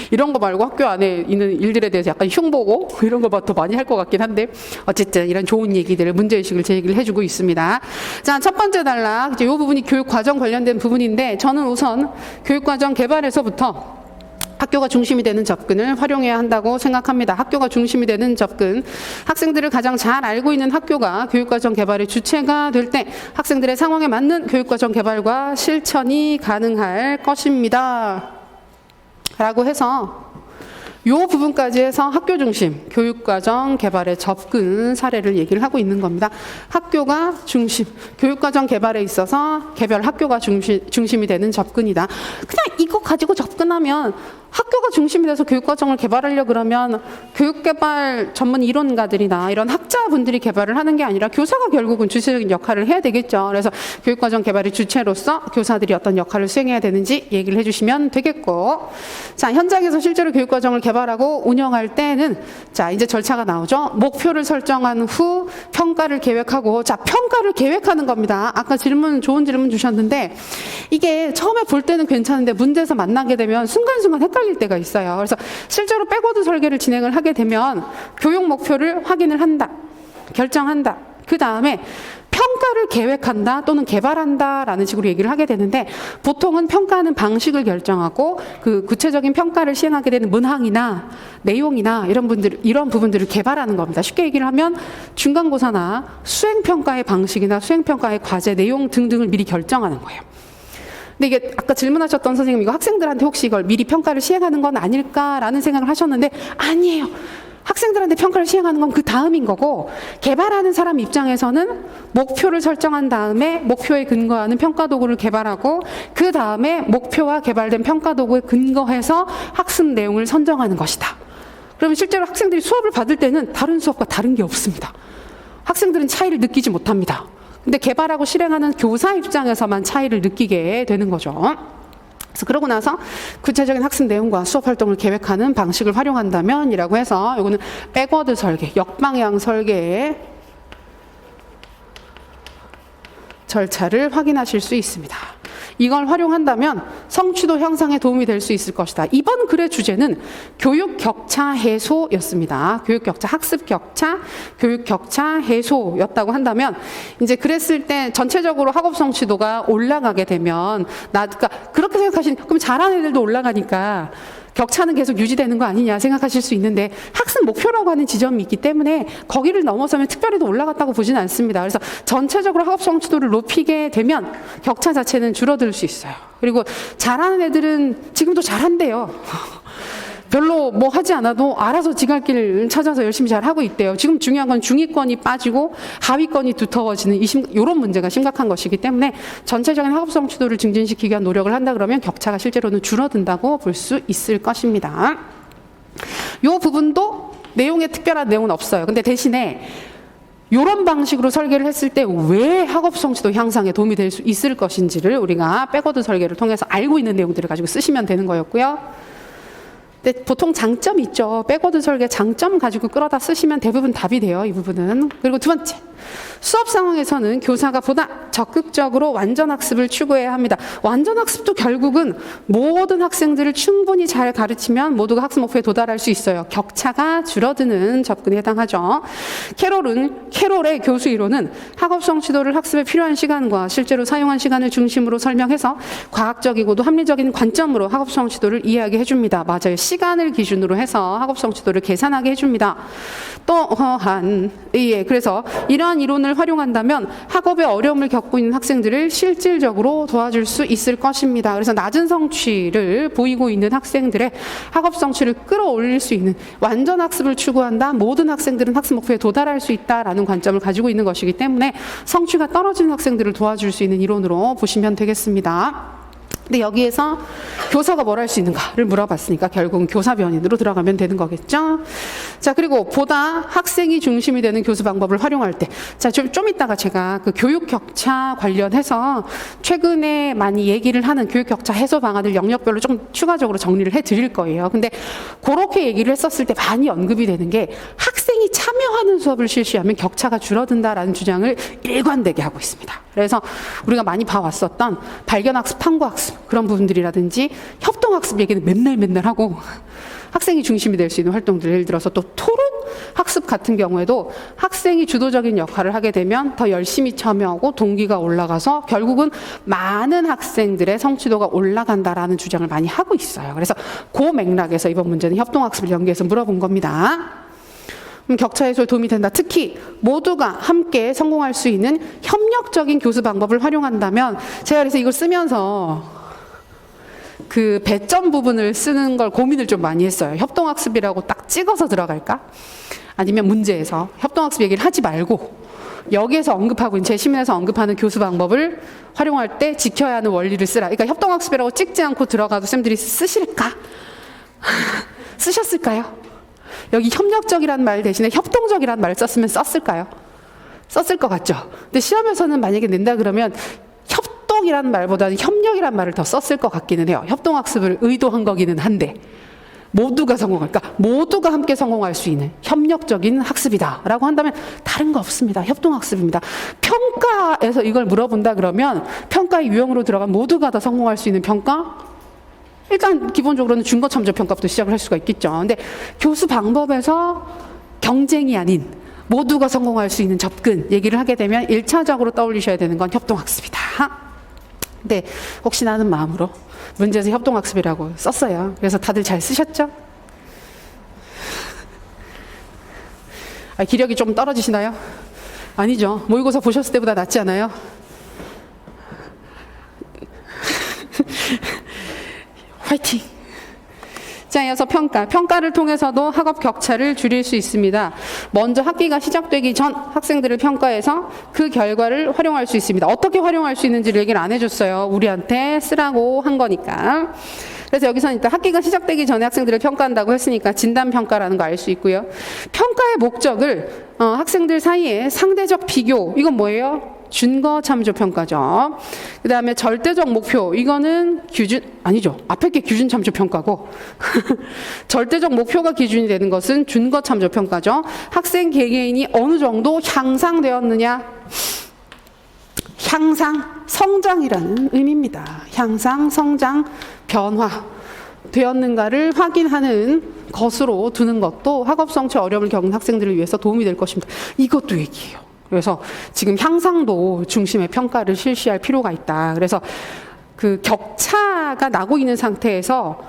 이런 거 말고 학교 안에 있는 일들에 대해서 약간 흉보고 이런 거 더 많이 할 것 같긴 한데, 어쨌든 이런 좋은 얘기들을, 문제의식을 제기를 해주고 있습니다. 자, 첫 번째 단락, 이제 이 부분이 교육과정 관련된 부분인데, 저는 우선 교육과정 개발에서부터 학교가 중심이 되는 접근을 활용해야 한다고 생각합니다. 학교가 중심이 되는 접근. 학생들을 가장 잘 알고 있는 학교가 교육과정 개발의 주체가 될 때 학생들의 상황에 맞는 교육과정 개발과 실천이 가능할 것입니다. 라고 해서 이 부분까지 해서 학교 중심, 교육과정 개발의 접근 사례를 얘기를 하고 있는 겁니다. 학교가 중심, 교육과정 개발에 있어서 개별 학교가 중심이 되는 접근이다. 그냥 이거 가지고 접근하면, 학교가 중심이 돼서 교육과정을 개발하려고 그러면 교육개발 전문 이론가들이나 이런 학자분들이 개발을 하는 게 아니라 교사가 결국은 주체적인 역할을 해야 되겠죠. 그래서 교육과정 개발의 주체로서 교사들이 어떤 역할을 수행해야 되는지 얘기를 해주시면 되겠고, 자, 현장에서 실제로 교육과정을 개발하고 운영할 때는, 자, 이제 절차가 나오죠. 목표를 설정한 후 평가를 계획하고, 자, 평가를 계획하는 겁니다. 아까 좋은 질문 주셨는데, 이게 처음에 볼 때는 괜찮은데 문제에서 만나게 되면 순간순간 헷갈릴 때가 있어요. 그래서 실제로 백워드 설계를 진행을 하게 되면 교육 목표를 확인을 한다, 결정한다, 그 다음에 평가를 계획한다 또는 개발한다 라는 식으로 얘기를 하게 되는데, 보통은 평가하는 방식을 결정하고 그 구체적인 평가를 시행하게 되는 문항이나 내용이나 이런 부분들을 개발하는 겁니다. 쉽게 얘기를 하면 중간고사나 수행평가의 방식이나 수행평가의 과제 내용 등등을 미리 결정하는 거예요. 근데 이게 아까 질문하셨던 선생님, 이거 학생들한테 혹시 이걸 미리 평가를 시행하는 건 아닐까라는 생각을 하셨는데, 아니에요. 학생들한테 평가를 시행하는 건 그 다음인 거고, 개발하는 사람 입장에서는 목표를 설정한 다음에 목표에 근거하는 평가 도구를 개발하고, 그 다음에 목표와 개발된 평가 도구에 근거해서 학습 내용을 선정하는 것이다. 그러면 실제로 학생들이 수업을 받을 때는 다른 수업과 다른 게 없습니다. 학생들은 차이를 느끼지 못합니다. 근데 개발하고 실행하는 교사 입장에서만 차이를 느끼게 되는 거죠. 그래서 그러고 나서 구체적인 학습 내용과 수업 활동을 계획하는 방식을 활용한다면 이라고 해서 이거는 백워드 설계, 역방향 설계의 절차를 확인하실 수 있습니다. 이걸 활용한다면 성취도 향상에 도움이 될 수 있을 것이다. 이번 글의 주제는 교육 격차 해소였습니다. 교육 격차, 학습 격차, 교육 격차 해소였다고 한다면 이제 그랬을 때 전체적으로 학업 성취도가 올라가게 되면 그러니까 그렇게 생각하시는 그럼 잘하는 애들도 올라가니까 격차는 계속 유지되는 거 아니냐 생각하실 수 있는데 학습 목표라고 하는 지점이 있기 때문에 거기를 넘어서면 특별히 더 올라갔다고 보지는 않습니다. 그래서 전체적으로 학업 성취도를 높이게 되면 격차 자체는 줄어들 수 있어요. 그리고 잘하는 애들은 지금도 잘한대요. 별로 뭐 하지 않아도 알아서 지 갈 길 찾아서 열심히 잘 하고 있대요. 지금 중요한 건 중위권이 빠지고 하위권이 두터워지는 이런 문제가 심각한 것이기 때문에 전체적인 학업 성취도를 증진시키기 위한 노력을 한다 그러면 격차가 실제로는 줄어든다고 볼 수 있을 것입니다. 이 부분도 내용에 특별한 내용은 없어요. 근데 대신에 이런 방식으로 설계를 했을 때 왜 학업 성취도 향상에 도움이 될 수 있을 것인지를 우리가 백워드 설계를 통해서 알고 있는 내용들을 가지고 쓰시면 되는 거였고요. 근데 보통 장점이 있죠. 백워드 설계 장점 가지고 끌어다 쓰시면 대부분 답이 돼요. 이 부분은. 그리고 두 번째, 수업 상황에서는 교사가 보다 적극적으로 완전 학습을 추구해야 합니다. 완전 학습도 결국은 모든 학생들을 충분히 잘 가르치면 모두가 학습 목표에 도달할 수 있어요. 격차가 줄어드는 접근에 해당하죠. 캐롤의 교수 이론은 학업 성취도를 학습에 필요한 시간과 실제로 사용한 시간을 중심으로 설명해서 과학적이고도 합리적인 관점으로 학업 성취도를 이해하게 해줍니다. 맞아요. 시간을 기준으로 해서 학업 성취도를 계산하게 해줍니다. 또한 그래서 이러한 이론을 활용한다면 학업에 어려움을 겪고 있는 학생들을 실질적으로 도와줄 수 있을 것입니다. 그래서 낮은 성취를 보이고 있는 학생들의 학업 성취를 끌어올릴 수 있는 완전 학습을 추구한다. 모든 학생들은 학습 목표에 도달할 수 있다라는 관점을 가지고 있는 것이기 때문에 성취가 떨어지는 학생들을 도와줄 수 있는 이론으로 보시면 되겠습니다. 근데 여기에서 교사가 뭘 할 수 있는가를 물어봤으니까 결국은 교사 변인으로 들어가면 되는 거겠죠. 자, 그리고 보다 학생이 중심이 되는 교수 방법을 활용할 때, 자, 좀 이따가 제가 그 교육 격차 관련해서 최근에 많이 얘기를 하는 교육 격차 해소 방안을 영역별로 좀 추가적으로 정리를 해 드릴 거예요. 근데 그렇게 얘기를 했었을 때 많이 언급이 되는 게 학생이 참여하는 수업을 실시하면 격차가 줄어든다라는 주장을 일관되게 하고 있습니다. 그래서 우리가 많이 봐왔었던 발견학습, 탐구학습 그런 부분들이라든지 협동학습 얘기는 맨날 하고 학생이 중심이 될 수 있는 활동들, 예를 들어서 또 토론 학습 같은 경우에도 학생이 주도적인 역할을 하게 되면 더 열심히 참여하고 동기가 올라가서 결국은 많은 학생들의 성취도가 올라간다라는 주장을 많이 하고 있어요. 그래서 그 맥락에서 이번 문제는 협동학습을 연계해서 물어본 겁니다. 격차 해소에 도움이 된다. 특히 모두가 함께 성공할 수 있는 협력적인 교수 방법을 활용한다면, 제가 그래서 이걸 쓰면서 그 배점 부분을 쓰는 걸 고민을 좀 많이 했어요. 협동학습이라고 딱 찍어서 들어갈까? 아니면 문제에서 협동학습 얘기를 하지 말고 여기에서 언급하고 있는, 제 시민에서 언급하는 교수 방법을 활용할 때 지켜야 하는 원리를 쓰라. 그러니까 협동학습이라고 찍지 않고 들어가도 쌤들이 쓰실까? 쓰셨을까요? 여기 협력적이라는 말 대신에 협동적이라는 말을 썼으면 썼을까요? 썼을 것 같죠? 근데 시험에서는 만약에 낸다 그러면 협동이라는 말보다는 협력이라는 말을 더 썼을 것 같기는 해요. 협동학습을 의도한 거기는 한데 모두가 성공할까? 모두가 함께 성공할 수 있는 협력적인 학습이다 라고 한다면 다른 거 없습니다. 협동학습입니다. 평가에서 이걸 물어본다 그러면 평가의 유형으로 들어간 모두가 다 성공할 수 있는 평가? 일단 기본적으로는 준거참조평가부터 시작을 할 수가 있겠죠. 근데 교수 방법에서 경쟁이 아닌 모두가 성공할 수 있는 접근 얘기를 하게 되면 1차적으로 떠올리셔야 되는 건 협동학습이다. 근데 혹시나 하는 마음으로 문제에서 협동학습이라고 썼어요. 그래서 다들 잘 쓰셨죠? 기력이 좀 떨어지시나요? 아니죠. 모의고사 보셨을 때보다 낫지 않아요? 화이팅! 자, 이어서 평가를 통해서도 학업 격차를 줄일 수 있습니다. 먼저 학기가 시작되기 전 학생들을 평가해서 그 결과를 활용할 수 있습니다. 어떻게 활용할 수 있는지를 얘기를 안 해줬어요. 우리한테 쓰라고 한 거니까. 그래서 여기서는 일단 학기가 시작되기 전에 학생들을 평가한다고 했으니까 진단평가라는 거 알 수 있고요. 평가의 목적을 학생들 사이에 상대적 비교, 이건 뭐예요? 준거 참조 평가죠. 그 다음에 절대적 목표, 이거는 규준, 아니죠. 앞에 게 규준 참조 평가고 절대적 목표가 기준이 되는 것은 준거 참조 평가죠. 학생 개개인이 어느 정도 향상되었느냐, 향상, 성장이라는 의미입니다. 향상, 성장, 변화 되었는가를 확인하는 것으로 두는 것도 학업 성취 어려움을 겪는 학생들을 위해서 도움이 될 것입니다. 이것도 얘기해요. 그래서 지금 향상도 중심의 평가를 실시할 필요가 있다. 그래서 그 격차가 나고 있는 상태에서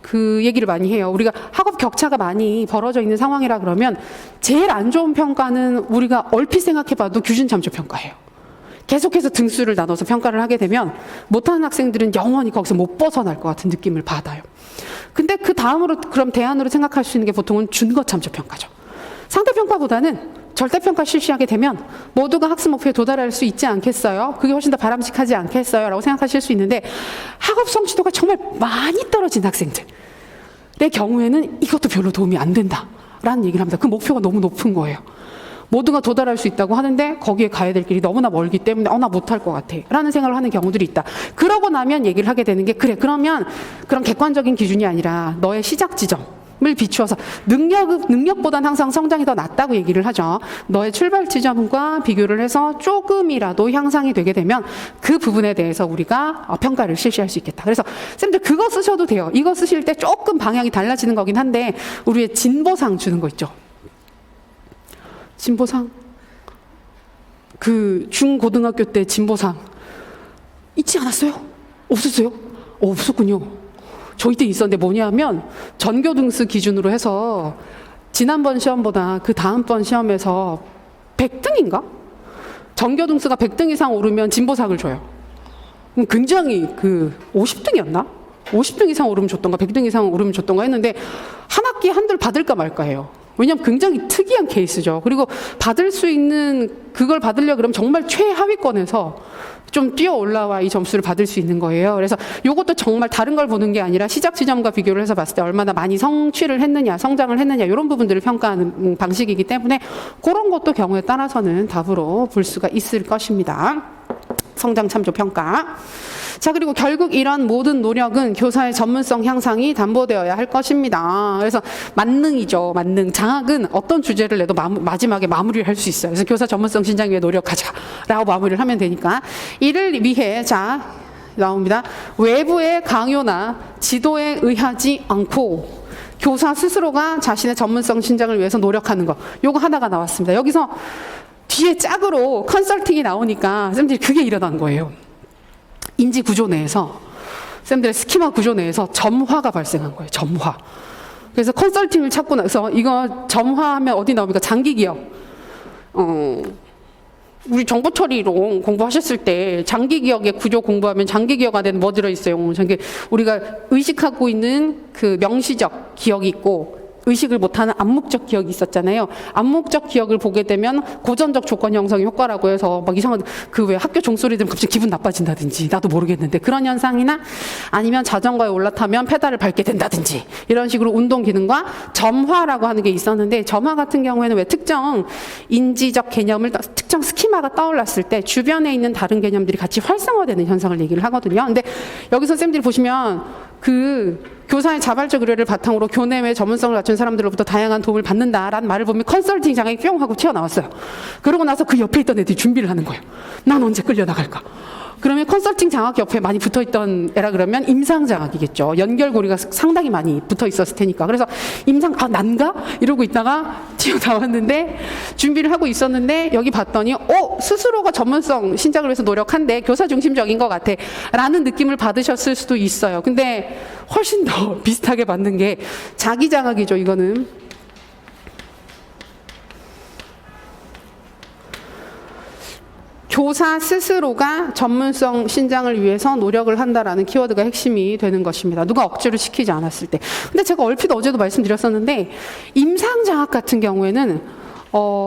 그 얘기를 많이 해요. 우리가 학업 격차가 많이 벌어져 있는 상황이라 그러면 제일 안 좋은 평가는 우리가 얼핏 생각해봐도 규준 참조 평가예요. 계속해서 등수를 나눠서 평가를 하게 되면 못하는 학생들은 영원히 거기서 못 벗어날 것 같은 느낌을 받아요. 근데 그 다음으로 그럼 대안으로 생각할 수 있는 게 보통은 준거 참조 평가죠. 상대평가보다는 절대평가 실시하게 되면 모두가 학습 목표에 도달할 수 있지 않겠어요? 그게 훨씬 더 바람직하지 않겠어요? 라고 생각하실 수 있는데 학업 성취도가 정말 많이 떨어진 학생들의 경우에는 이것도 별로 도움이 안 된다라는 얘기를 합니다. 그 목표가 너무 높은 거예요. 모두가 도달할 수 있다고 하는데 거기에 가야 될 길이 너무나 멀기 때문에 나 못할 것 같아 라는 생각을 하는 경우들이 있다. 그러고 나면 얘기를 하게 되는 게 그래 그러면 그런 객관적인 기준이 아니라 너의 시작 지점을 비추어서 능력보다는 항상 성장이 더 낫다고 얘기를 하죠. 너의 출발 지점과 비교를 해서 조금이라도 향상이 되게 되면 그 부분에 대해서 우리가 평가를 실시할 수 있겠다. 그래서 쌤들 그거 쓰셔도 돼요. 이거 쓰실 때 조금 방향이 달라지는 거긴 한데 우리의 진보상 주는 거 있죠. 진보상, 그 중고등학교 때 진보상 있지 않았어요? 없었어요? 없었군요. 저희 때 있었는데 뭐냐면 전교 등수 기준으로 해서 지난번 시험보다 그 다음번 시험에서 100등인가? 전교 등수가 100등 이상 오르면 진보상을 줘요. 굉장히 그 50등이었나? 50등 이상 오르면 줬던가 100등 이상 오르면 줬던가 했는데 한 학기에 한들 받을까 말까 해요. 왜냐하면 굉장히 특이한 케이스죠. 그리고 받을 수 있는 그걸 받으려고 그러면 정말 최하위권에서 좀 뛰어 올라와 이 점수를 받을 수 있는 거예요. 그래서 이것도 정말 다른 걸 보는 게 아니라 시작 지점과 비교를 해서 봤을 때 얼마나 많이 성취를 했느냐, 성장을 했느냐 이런 부분들을 평가하는 방식이기 때문에 그런 것도 경우에 따라서는 답으로 볼 수가 있을 것입니다. 성장 참조 평가. 자, 그리고 결국 이런 모든 노력은 교사의 전문성 향상이 담보되어야 할 것입니다. 그래서 만능이죠. 만능. 장학은 어떤 주제를 내도 마지막에 마무리를 할 수 있어요. 그래서 교사 전문성 신장 위해 노력하자라고 마무리를 하면 되니까 이를 위해 자 나옵니다. 외부의 강요나 지도에 의하지 않고 교사 스스로가 자신의 전문성 신장을 위해서 노력하는 거. 요거 하나가 나왔습니다. 여기서 뒤에 짝으로 컨설팅이 나오니까 쌤들이 그게 일어난 거예요. 인지 구조 내에서 쌤들의 스키마 구조 내에서 점화가 발생한 거예요. 점화. 그래서 컨설팅을 찾고 나서 이거 점화하면 어디 나옵니까? 장기기업. 우리 정보처리론 공부하셨을 때 장기기억의 구조 공부하면 장기기억 안에는 뭐 들어있어요? 우리가 의식하고 있는 그 명시적 기억이 있고 의식을 못하는 암묵적 기억이 있었잖아요. 암묵적 기억을 보게 되면 고전적 조건 형성 효과라고 해서 막 이상한 그 왜 학교 종소리 들으면 갑자기 기분 나빠진다든지 나도 모르겠는데 그런 현상이나 아니면 자전거에 올라타면 페달을 밟게 된다든지 이런 식으로 운동 기능과 점화라고 하는 게 있었는데 점화 같은 경우에는 왜 특정 인지적 개념을 특정 스키마가 떠올랐을 때 주변에 있는 다른 개념들이 같이 활성화되는 현상을 얘기를 하거든요. 근데 여기서 쌤들이 보시면 그 교사의 자발적 의뢰를 바탕으로 교내외 전문성을 갖춘 사람들로부터 다양한 도움을 받는다라는 말을 보면 컨설팅 장학이 뿅 하고 튀어나왔어요. 그러고 나서 그 옆에 있던 애들이 준비를 하는 거예요. 난 언제 끌려나갈까? 그러면 컨설팅 장학 옆에 많이 붙어있던 애라 그러면 임상 장학이겠죠. 연결고리가 상당히 많이 붙어 있었을 테니까. 그래서 임상, 난가? 이러고 있다가 튀어나왔는데 준비를 하고 있었는데 여기 봤더니 스스로가 전문성 신장을 위해서 노력한데 교사 중심적인 것 같아 라는 느낌을 받으셨을 수도 있어요. 근데 훨씬 더 비슷하게 받는 게 자기 장학이죠. 이거는. 교사 스스로가 전문성 신장을 위해서 노력을 한다라는 키워드가 핵심이 되는 것입니다. 누가 억지로 시키지 않았을 때. 근데 제가 얼핏 어제도 말씀드렸었는데 임상장학 같은 경우에는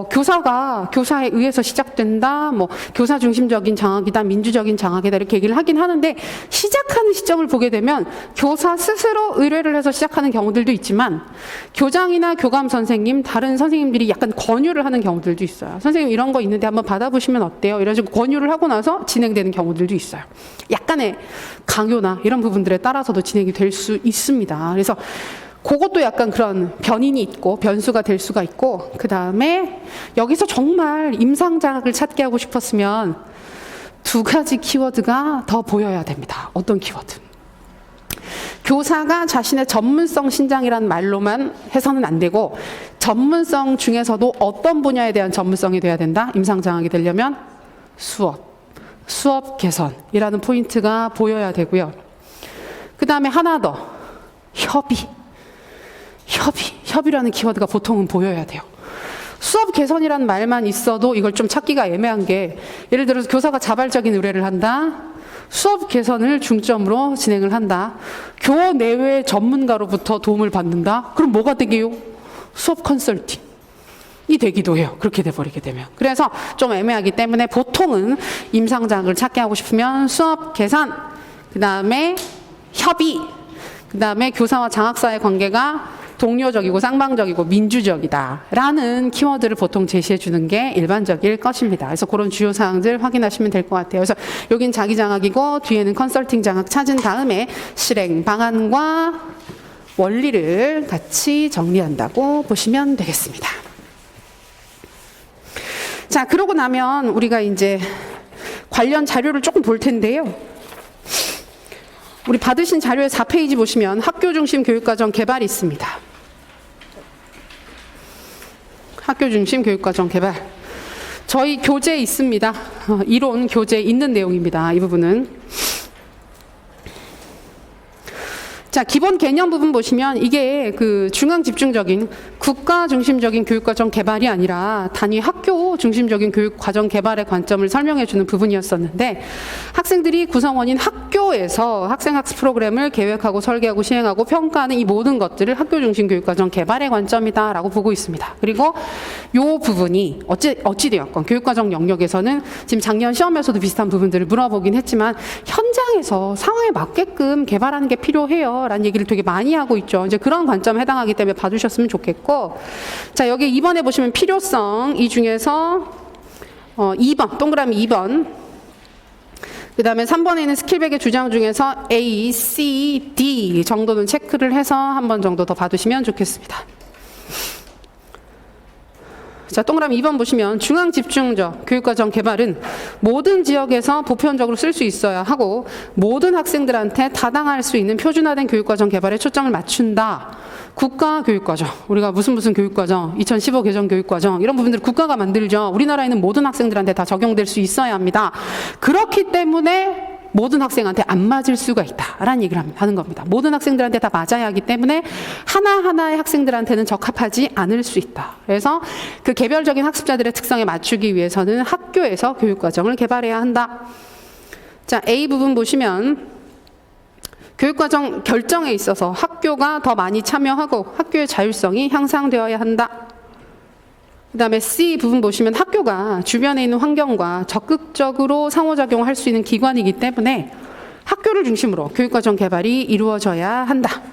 교사가 교사에 의해서 시작된다, 뭐 교사 중심적인 장학이다, 민주적인 장학이다 이렇게 얘기를 하긴 하는데 시작하는 시점을 보게 되면 교사 스스로 의뢰를 해서 시작하는 경우들도 있지만 교장이나 교감 선생님, 다른 선생님들이 약간 권유를 하는 경우들도 있어요. 선생님 이런 거 있는데 한번 받아보시면 어때요? 이런 식으로 권유를 하고 나서 진행되는 경우들도 있어요. 약간의 강요나 이런 부분들에 따라서도 진행이 될 수 있습니다. 그래서 그것도 약간 그런 변인이 있고 변수가 될 수가 있고, 그 다음에 여기서 정말 임상장학을 찾게 하고 싶었으면 두 가지 키워드가 더 보여야 됩니다. 어떤 키워드? 교사가 자신의 전문성 신장이라는 말로만 해서는 안 되고 전문성 중에서도 어떤 분야에 대한 전문성이 돼야 된다? 임상장학이 되려면 수업 개선이라는 포인트가 보여야 되고요. 그 다음에 하나 더, 협의라는 키워드가 보통은 보여야 돼요. 수업 개선이라는 말만 있어도 이걸 좀 찾기가 애매한 게, 예를 들어서 교사가 자발적인 의뢰를 한다, 수업 개선을 중점으로 진행을 한다, 교 내외 전문가로부터 도움을 받는다, 그럼 뭐가 되게요? 수업 컨설팅이 되기도 해요. 그렇게 돼버리게 되면. 그래서 좀 애매하기 때문에 보통은 임상장학을 찾게 하고 싶으면 수업 개선, 그 다음에 협의, 그 다음에 교사와 장학사의 관계가 동료적이고 쌍방적이고 민주적이다 라는 키워드를 보통 제시해 주는 게 일반적일 것입니다. 그래서 그런 주요 사항들 확인하시면 될 것 같아요. 그래서 여긴 자기 장학이고 뒤에는 컨설팅 장학 찾은 다음에 실행 방안과 원리를 같이 정리한다고 보시면 되겠습니다. 자, 그러고 나면 우리가 이제 관련 자료를 조금 볼 텐데요. 우리 받으신 자료의 4페이지 보시면 학교 중심 교육과정 개발이 있습니다. 학교 중심 교육과정 개발. 저희 교재 있습니다. 이론 교재 있는 내용입니다. 이 부분은. 자, 기본 개념 부분 보시면 이게 그 중앙 집중적인 국가 중심적인 교육과정 개발이 아니라 단위 학교 중심적인 교육과정 개발의 관점을 설명해 주는 부분이었었는데, 학생들이 구성원인 학교에서 학생학습 프로그램을 계획하고 설계하고 시행하고 평가하는 이 모든 것들을 학교 중심 교육과정 개발의 관점이다 라고 보고 있습니다. 그리고 요 부분이 어찌되었건 교육과정 영역에서는 지금 작년 시험에서도 비슷한 부분들을 물어보긴 했지만 현장에서 상황에 맞게끔 개발하는 게 필요해요 라는 얘기를 되게 많이 하고 있죠. 이제 그런 관점에 해당하기 때문에 봐주셨으면 좋겠고, 자, 여기 2번에 보시면 필요성, 이 중에서 2번, 동그라미 2번, 그 다음에 3번에 있는 스킬백의 주장 중에서 A, C, D 정도는 체크를 해서 한 번 정도 더 봐두시면 좋겠습니다. 자, 동그라미 2번 보시면 중앙 집중적 교육과정 개발은 모든 지역에서 보편적으로 쓸 수 있어야 하고 모든 학생들한테 타당할 수 있는 표준화된 교육과정 개발에 초점을 맞춘다. 국가 교육과정, 우리가 무슨 교육과정, 2015 개정 교육과정 이런 부분들을 국가가 만들죠. 우리나라에는 모든 학생들한테 다 적용될 수 있어야 합니다. 그렇기 때문에 모든 학생한테 안 맞을 수가 있다라는 얘기를 하는 겁니다. 모든 학생들한테 다 맞아야 하기 때문에 하나하나의 학생들한테는 적합하지 않을 수 있다. 그래서 그 개별적인 학습자들의 특성에 맞추기 위해서는 학교에서 교육과정을 개발해야 한다. 자, A 부분 보시면 교육과정 결정에 있어서 학교가 더 많이 참여하고 학교의 자율성이 향상되어야 한다. 그 다음에 C 부분 보시면 학교가 주변에 있는 환경과 적극적으로 상호작용할 수 있는 기관이기 때문에 학교를 중심으로 교육과정 개발이 이루어져야 한다.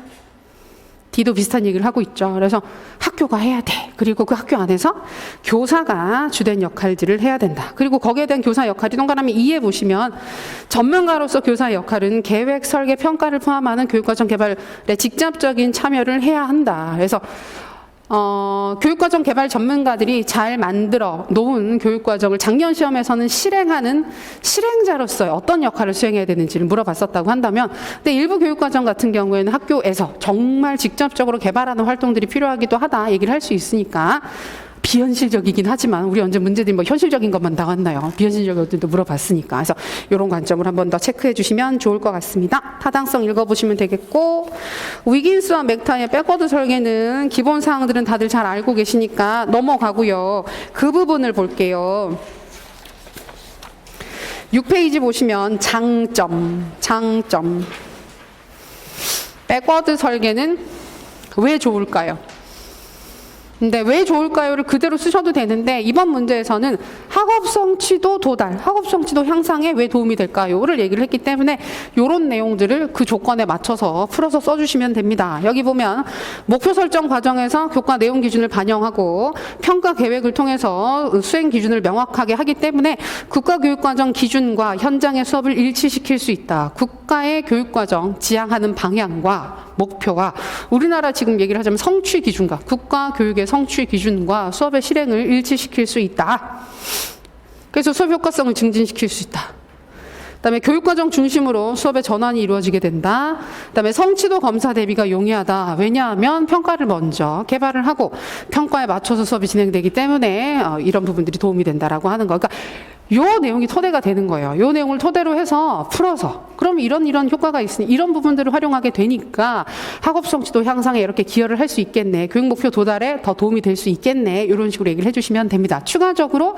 D도 비슷한 얘기를 하고 있죠. 그래서 학교가 해야 돼. 그리고 그 학교 안에서 교사가 주된 역할들을 해야 된다. 그리고 거기에 대한 교사 역할이 동그라미 2에 보시면 전문가로서 교사의 역할은 계획, 설계, 평가를 포함하는 교육과정 개발에 직접적인 참여를 해야 한다. 그래서 교육과정 개발 전문가들이 잘 만들어 놓은 교육과정을 작년 시험에서는 실행하는 실행자로서 어떤 역할을 수행해야 되는지를 물어봤었다고 한다면, 근데 일부 교육과정 같은 경우에는 학교에서 정말 직접적으로 개발하는 활동들이 필요하기도 하다 얘기를 할 수 있으니까 비현실적이긴 하지만 우리 언제 문제들이 뭐 현실적인 것만 나왔나요? 비현실적인 것들도 물어봤으니까. 그래서 이런 관점을 한 번 더 체크해 주시면 좋을 것 같습니다. 타당성 읽어보시면 되겠고, 위긴스와 맥타의 백워드 설계는 기본 사항들은 다들 잘 알고 계시니까 넘어가고요. 그 부분을 볼게요. 6페이지 보시면 장점. 백워드 설계는 왜 좋을까요? 근데 왜 좋을까요를 그대로 쓰셔도 되는데 이번 문제에서는 학업 성취도 도달, 학업 성취도 향상에 왜 도움이 될까요를 얘기를 했기 때문에 이런 내용들을 그 조건에 맞춰서 풀어서 써주시면 됩니다. 여기 보면 목표 설정 과정에서 교과 내용 기준을 반영하고 평가 계획을 통해서 수행 기준을 명확하게 하기 때문에 국가교육과정 기준과 현장의 수업을 일치시킬 수 있다. 국가의 교육과정 지향하는 방향과 목표와 우리나라 지금 얘기를 하자면 성취 기준과 국가 교육의 성취 기준과 수업의 실행을 일치시킬 수 있다. 그래서 수업 효과성을 증진시킬 수 있다. 그다음에 교육과정 중심으로 수업의 전환이 이루어지게 된다. 그다음에 성취도 검사 대비가 용이하다. 왜냐하면 평가를 먼저 개발을 하고 평가에 맞춰서 수업이 진행되기 때문에 이런 부분들이 도움이 된다라고 하는 거. 그러니까 요 내용이 토대가 되는 거예요. 요 내용을 토대로 해서 풀어서 그럼 이런 효과가 있으니 이런 부분들을 활용하게 되니까 학업 성취도 향상에 이렇게 기여를 할 수 있겠네. 교육 목표 도달에 더 도움이 될 수 있겠네. 이런 식으로 얘기를 해주시면 됩니다. 추가적으로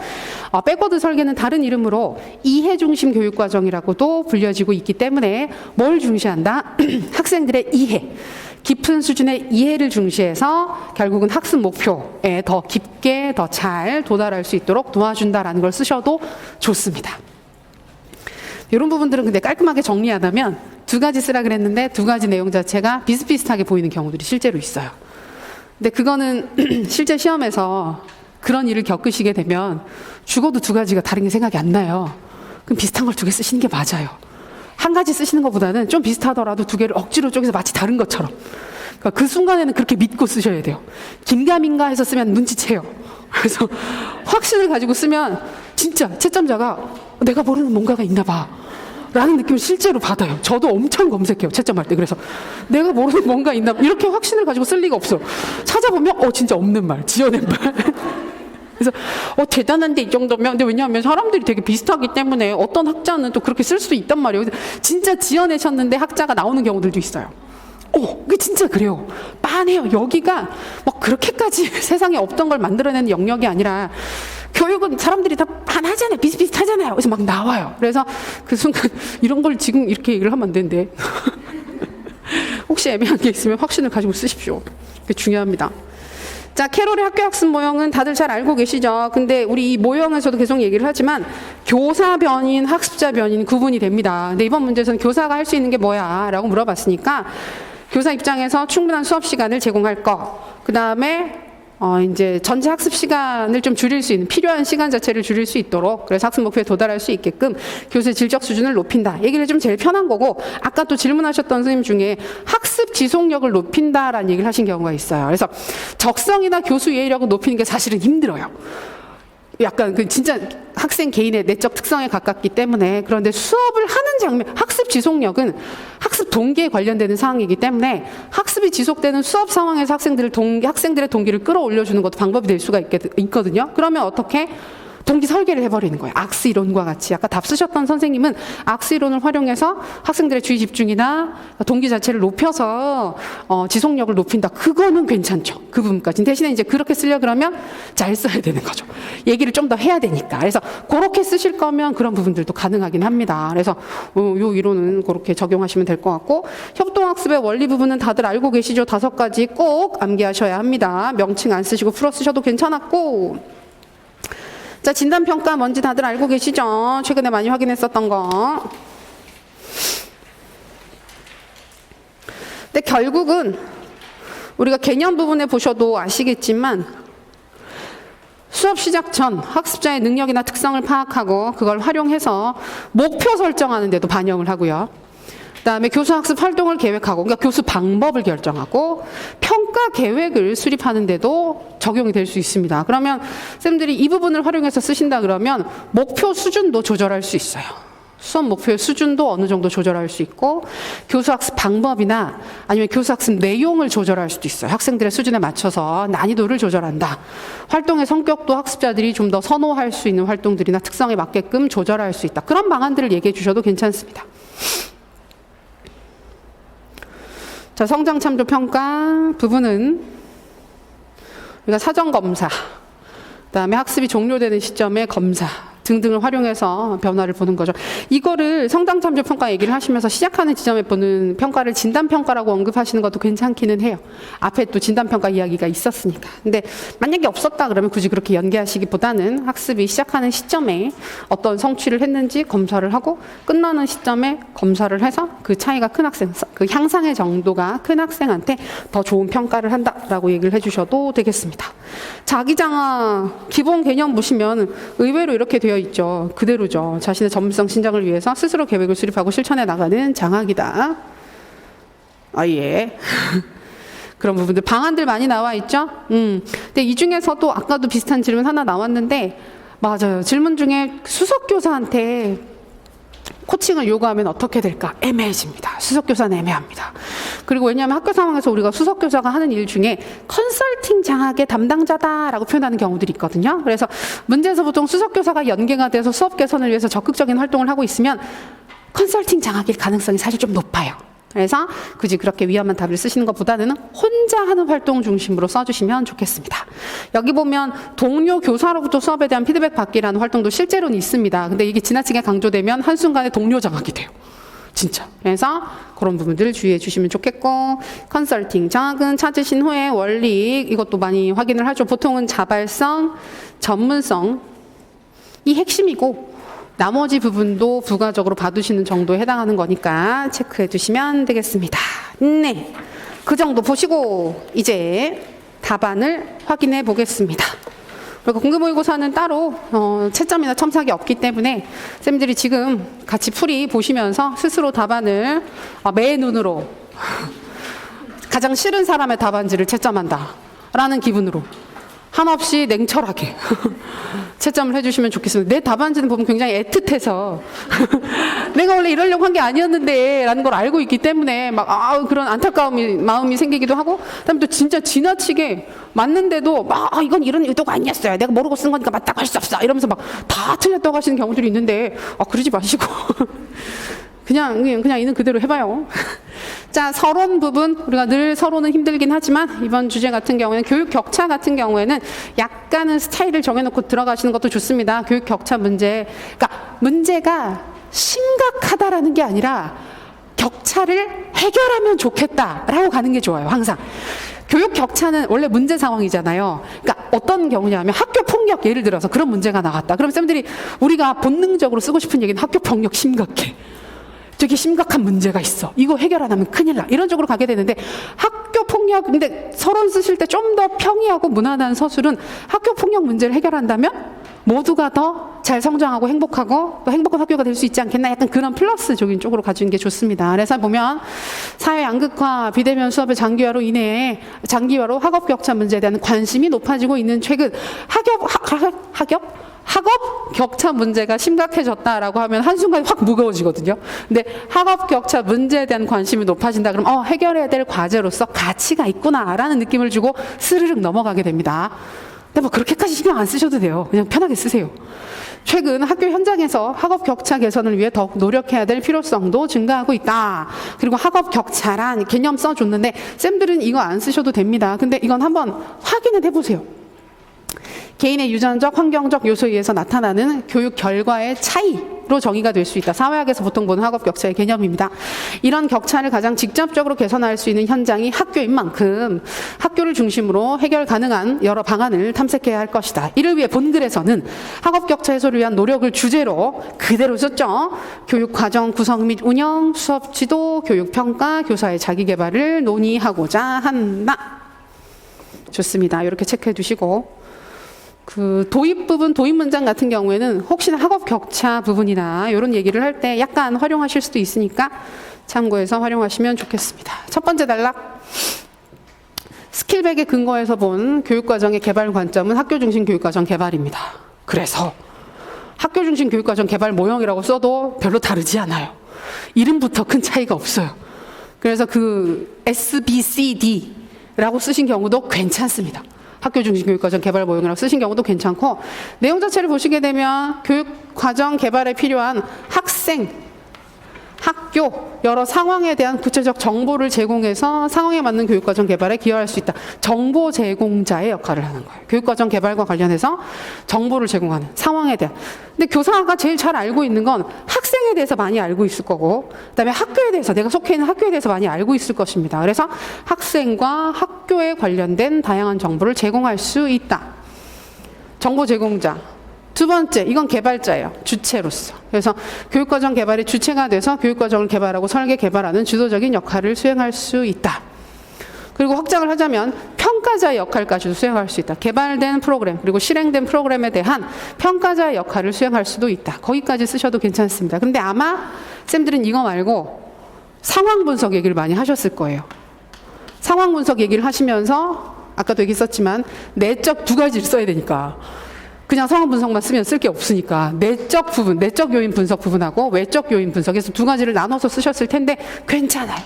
백워드 설계는 다른 이름으로 이해 중심 교육과정이라고도 불려지고 있기 때문에 뭘 중시한다? 학생들의 이해. 깊은 수준의 이해를 중시해서 결국은 학습 목표에 더 깊게 더 잘 도달할 수 있도록 도와준다라는 걸 쓰셔도 좋습니다. 이런 부분들은 근데 깔끔하게 정리하다면 두 가지 쓰라 그랬는데 두 가지 내용 자체가 비슷비슷하게 보이는 경우들이 실제로 있어요. 근데 그거는 실제 시험에서 그런 일을 겪으시게 되면 죽어도 두 가지가 다른 게 생각이 안 나요. 그럼 비슷한 걸 두 개 쓰시는 게 맞아요. 한 가지 쓰시는 것보다는 좀 비슷하더라도 두 개를 억지로 쪼개서 마치 다른 것처럼. 그러니까 그 순간에는 그렇게 믿고 쓰셔야 돼요. 긴가민가 해서 쓰면 눈치채요. 그래서 확신을 가지고 쓰면 진짜 채점자가 내가 모르는 뭔가가 있나 봐 라는 느낌을 실제로 받아요. 저도 엄청 검색해요. 채점할 때. 그래서 내가 모르는 뭔가 있나 봐. 이렇게 확신을 가지고 쓸 리가 없어. 찾아보면 진짜 없는 말, 지어낸 말. 그래서 대단한데 이 정도면. 근데 왜냐하면 사람들이 되게 비슷하기 때문에 어떤 학자는 또 그렇게 쓸 수도 있단 말이에요. 진짜 지어내셨는데 학자가 나오는 경우들도 있어요. 그게 진짜 그래요. 빤해요. 여기가 막 그렇게까지 세상에 없던 걸 만들어내는 영역이 아니라 교육은 사람들이 다 빤하잖아요. 비슷비슷하잖아요. 그래서 막 나와요. 그래서 그 순간 이런 걸 지금 이렇게 얘기를 하면 안 되는데 혹시 애매한 게 있으면 확신을 가지고 쓰십시오. 그게 중요합니다. 자, 캐롤의 학교학습 모형은 다들 잘 알고 계시죠? 근데 우리 이 모형에서도 계속 얘기를 하지만 교사 변인, 학습자 변인 구분이 됩니다. 근데 이번 문제에서는 교사가 할 수 있는 게 뭐야? 라고 물어봤으니까 교사 입장에서 충분한 수업 시간을 제공할 거. 그 다음에 이제 전체 학습 시간을 좀 줄일 수 있는 필요한 시간 자체를 줄일 수 있도록 그래서 학습 목표에 도달할 수 있게끔 교수의 질적 수준을 높인다. 얘기를 좀 제일 편한 거고 아까 또 질문하셨던 선생님 중에 학습 지속력을 높인다라는 얘기를 하신 경우가 있어요. 그래서 적성이나 교수 이해력을 높이는 게 사실은 힘들어요. 약간 그 진짜 학생 개인의 내적 특성에 가깝기 때문에 그런데 수업을 하는 장면, 학습 지속력은 학습 동기에 관련되는 사항이기 때문에 학습이 지속되는 수업 상황에서 학생들의 동기를 끌어올려주는 것도 방법이 될 수가 있거든요. 그러면 어떻게? 동기 설계를 해버리는 거예요. 악스 이론과 같이. 아까 답 쓰셨던 선생님은 악스 이론을 활용해서 학생들의 주의 집중이나 동기 자체를 높여서 지속력을 높인다. 그거는 괜찮죠. 그 부분까지. 대신에 이제 그렇게 쓰려 그러면 잘 써야 되는 거죠. 얘기를 좀 더 해야 되니까. 그래서 그렇게 쓰실 거면 그런 부분들도 가능하긴 합니다. 그래서 요 이론은 그렇게 적용하시면 될 것 같고 협동학습의 원리 부분은 다들 알고 계시죠? 5가지 꼭 암기하셔야 합니다. 명칭 안 쓰시고 풀어 쓰셔도 괜찮았고 자, 진단평가 뭔지 다들 알고 계시죠? 최근에 많이 확인했었던 거. 근데 결국은 우리가 개념 부분에 보셔도 아시겠지만 수업 시작 전 학습자의 능력이나 특성을 파악하고 그걸 활용해서 목표 설정하는 데도 반영을 하고요. 그다음에 교수 학습 활동을 계획하고 그러니까 교수 방법을 결정하고 평가 계획을 수립하는 데도 적용이 될 수 있습니다. 그러면 쌤들이 이 부분을 활용해서 쓰신다 그러면 목표 수준도 조절할 수 있어요. 수업 목표의 수준도 어느 정도 조절할 수 있고 교수 학습 방법이나 아니면 교수 학습 내용을 조절할 수도 있어요. 학생들의 수준에 맞춰서 난이도를 조절한다. 활동의 성격도 학습자들이 좀 더 선호할 수 있는 활동들이나 특성에 맞게끔 조절할 수 있다. 그런 방안들을 얘기해 주셔도 괜찮습니다. 자, 성장 참조 평가 부분은 우리가 사전 검사, 그다음에 학습이 종료되는 시점의 검사 등등을 활용해서 변화를 보는 거죠. 이거를 성장 참조 평가 얘기를 하시면서 시작하는 지점에 보는 평가를 진단 평가라고 언급하시는 것도 괜찮기는 해요. 앞에 또 진단 평가 이야기가 있었으니까. 근데 만약에 없었다 그러면 굳이 그렇게 연계하시기보다는 학습이 시작하는 시점에 어떤 성취를 했는지 검사를 하고 끝나는 시점에 검사를 해서 그 차이가 큰 학생, 그 향상의 정도가 큰 학생한테 더 좋은 평가를 한다라고 얘기를 해주셔도 되겠습니다. 자기장화 기본 개념 보시면 의외로 이렇게 되어 있죠. 그대로죠. 자신의 전문성 신장을 위해서 스스로 계획을 수립하고 실천해 나가는 장학이다. 예. 그런 부분들 방안들 많이 나와 있죠. 근데 이 중에서도 아까도 비슷한 질문 하나 나왔는데 맞아요. 질문 중에 수석교사한테 코칭을 요구하면 어떻게 될까? 애매해집니다. 수석교사는 애매합니다. 그리고 왜냐하면 학교 상황에서 우리가 수석교사가 하는 일 중에 컨설팅 장학의 담당자다라고 표현하는 경우들이 있거든요. 그래서 문제에서 보통 수석교사가 연계가 돼서 수업 개선을 위해서 적극적인 활동을 하고 있으면 컨설팅 장학일 가능성이 사실 좀 높아요. 그래서 굳이 그렇게 위험한 답을 쓰시는 것보다는 혼자 하는 활동 중심으로 써주시면 좋겠습니다. 여기 보면 동료 교사로부터 수업에 대한 피드백 받기라는 활동도 실제로는 있습니다. 근데 이게 지나치게 강조되면 한순간에 동료 장학이 돼요. 진짜. 그래서 그런 부분들 주의해 주시면 좋겠고, 컨설팅 장학은 찾으신 후에 원리 이것도 많이 확인을 하죠. 보통은 자발성, 전문성 이 핵심이고 나머지 부분도 부가적으로 봐두시는 정도에 해당하는 거니까 체크해 두시면 되겠습니다. 네, 그 정도 보시고 이제 답안을 확인해 보겠습니다. 그리고 공개모의고사는 따로 채점이나 첨삭이 없기 때문에 쌤들이 지금 같이 풀이 보시면서 스스로 답안을 매 눈으로 가장 싫은 사람의 답안지를 채점한다 라는 기분으로 한없이 냉철하게 채점을 해주시면 좋겠습니다. 내 답안지는 보면 굉장히 애틋해서 내가 원래 이러려고 한 게 아니었는데 라는 걸 알고 있기 때문에 막 그런 안타까운 마음이 생기기도 하고, 그다음에 또 진짜 지나치게 맞는데도 막 이건 이런 의도가 아니었어요. 내가 모르고 쓴 거니까 맞다고 할 수 없어. 이러면서 막 다 틀렸다고 하시는 경우들이 있는데 그러지 마시고 그냥 있는 그대로 해봐요. 자, 서론 부분. 우리가 늘 서론은 힘들긴 하지만 이번 주제 같은 경우에는 교육 격차 같은 경우에는 약간은 스타일을 정해놓고 들어가시는 것도 좋습니다. 교육 격차 문제. 그러니까 문제가 심각하다라는 게 아니라 격차를 해결하면 좋겠다라고 가는 게 좋아요. 항상. 교육 격차는 원래 문제 상황이잖아요. 그러니까 어떤 경우냐면 학교 폭력 예를 들어서 그런 문제가 나갔다. 그럼 쌤들이 우리가 본능적으로 쓰고 싶은 얘기는 학교 폭력 심각해. 저기 심각한 문제가 있어. 이거 해결 안 하면 큰일 나. 이런 쪽으로 가게 되는데 학교 폭력, 근데 서론 쓰실 때 좀 더 평이하고 무난한 서술은 학교 폭력 문제를 해결한다면 모두가 더 잘 성장하고 행복하고 또 행복한 학교가 될 수 있지 않겠나. 약간 그런 플러스적인 쪽으로 가주는 게 좋습니다. 그래서 보면 사회 양극화, 비대면 수업의 장기화로 인해 장기화로 학업 격차 문제에 대한 관심이 높아지고 있는 최근 학업 격차 문제가 심각해졌다라고 하면 한순간에 확 무거워지거든요. 근데 학업 격차 문제에 대한 관심이 높아진다 그러면 해결해야 될 과제로서 가치가 있구나라는 느낌을 주고 스르륵 넘어가게 됩니다. 근데 뭐 그렇게까지 신경 안 쓰셔도 돼요. 그냥 편하게 쓰세요. 최근 학교 현장에서 학업 격차 개선을 위해 더욱 노력해야 될 필요성도 증가하고 있다. 그리고 학업 격차란 개념 써줬는데 쌤들은 이거 안 쓰셔도 됩니다. 근데 이건 한번 확인을 해보세요. 개인의 유전적, 환경적 요소에 의해서 나타나는 교육 결과의 차이로 정의가 될 수 있다. 사회학에서 보통 보는 학업 격차의 개념입니다. 이런 격차를 가장 직접적으로 개선할 수 있는 현장이 학교인 만큼 학교를 중심으로 해결 가능한 여러 방안을 탐색해야 할 것이다. 이를 위해 본글에서는 학업 격차 해소를 위한 노력을 주제로 그대로 썼죠. 교육 과정 구성 및 운영, 수업 지도, 교육 평가, 교사의 자기 개발을 논의하고자 한다. 좋습니다. 이렇게 체크해 두시고, 그 도입 부분, 도입 문장 같은 경우에는 혹시나 학업 격차 부분이나 이런 얘기를 할 때 약간 활용하실 수도 있으니까 참고해서 활용하시면 좋겠습니다. 첫 번째 단락. 스킬백에 근거해서 본 교육과정의 개발 관점은 학교 중심 교육과정 개발입니다. 그래서 학교 중심 교육과정 개발 모형이라고 써도 별로 다르지 않아요. 이름부터 큰 차이가 없어요. 그래서 그 SBCD라고 쓰신 경우도 괜찮습니다. 학교 중심 교육과정 개발 모형이라고 쓰신 경우도 괜찮고, 내용 자체를 보시게 되면 교육과정 개발에 필요한 학교 학교, 여러 상황에 대한 구체적 정보를 제공해서 상황에 맞는 교육과정 개발에 기여할 수 있다. 정보 제공자의 역할을 하는 거예요. 교육과정 개발과 관련해서 정보를 제공하는 상황에 대한. 근데 교사가 제일 잘 알고 있는 건 학생에 대해서 많이 알고 있을 거고, 그다음에 학교에 대해서, 내가 속해 있는 학교에 대해서 많이 알고 있을 것입니다. 그래서 학생과 학교에 관련된 다양한 정보를 제공할 수 있다. 정보 제공자. 두 번째, 이건 개발자예요. 주체로서. 그래서 교육과정 개발의 주체가 돼서 교육과정을 개발하고 설계 개발하는 주도적인 역할을 수행할 수 있다. 그리고 확장을 하자면 평가자의 역할까지도 수행할 수 있다. 개발된 프로그램 그리고 실행된 프로그램에 대한 평가자의 역할을 수행할 수도 있다. 거기까지 쓰셔도 괜찮습니다. 근데 아마 쌤들은 이거 말고 상황 분석 얘기를 많이 하셨을 거예요. 상황 분석 얘기를 하시면서 아까도 얘기했었지만 내적 두 가지를 써야 되니까 그냥 상황 분석만 쓰면 쓸 게 없으니까 내적 부분, 내적 요인 분석 부분하고 외적 요인 분석에서 두 가지를 나눠서 쓰셨을 텐데 괜찮아요.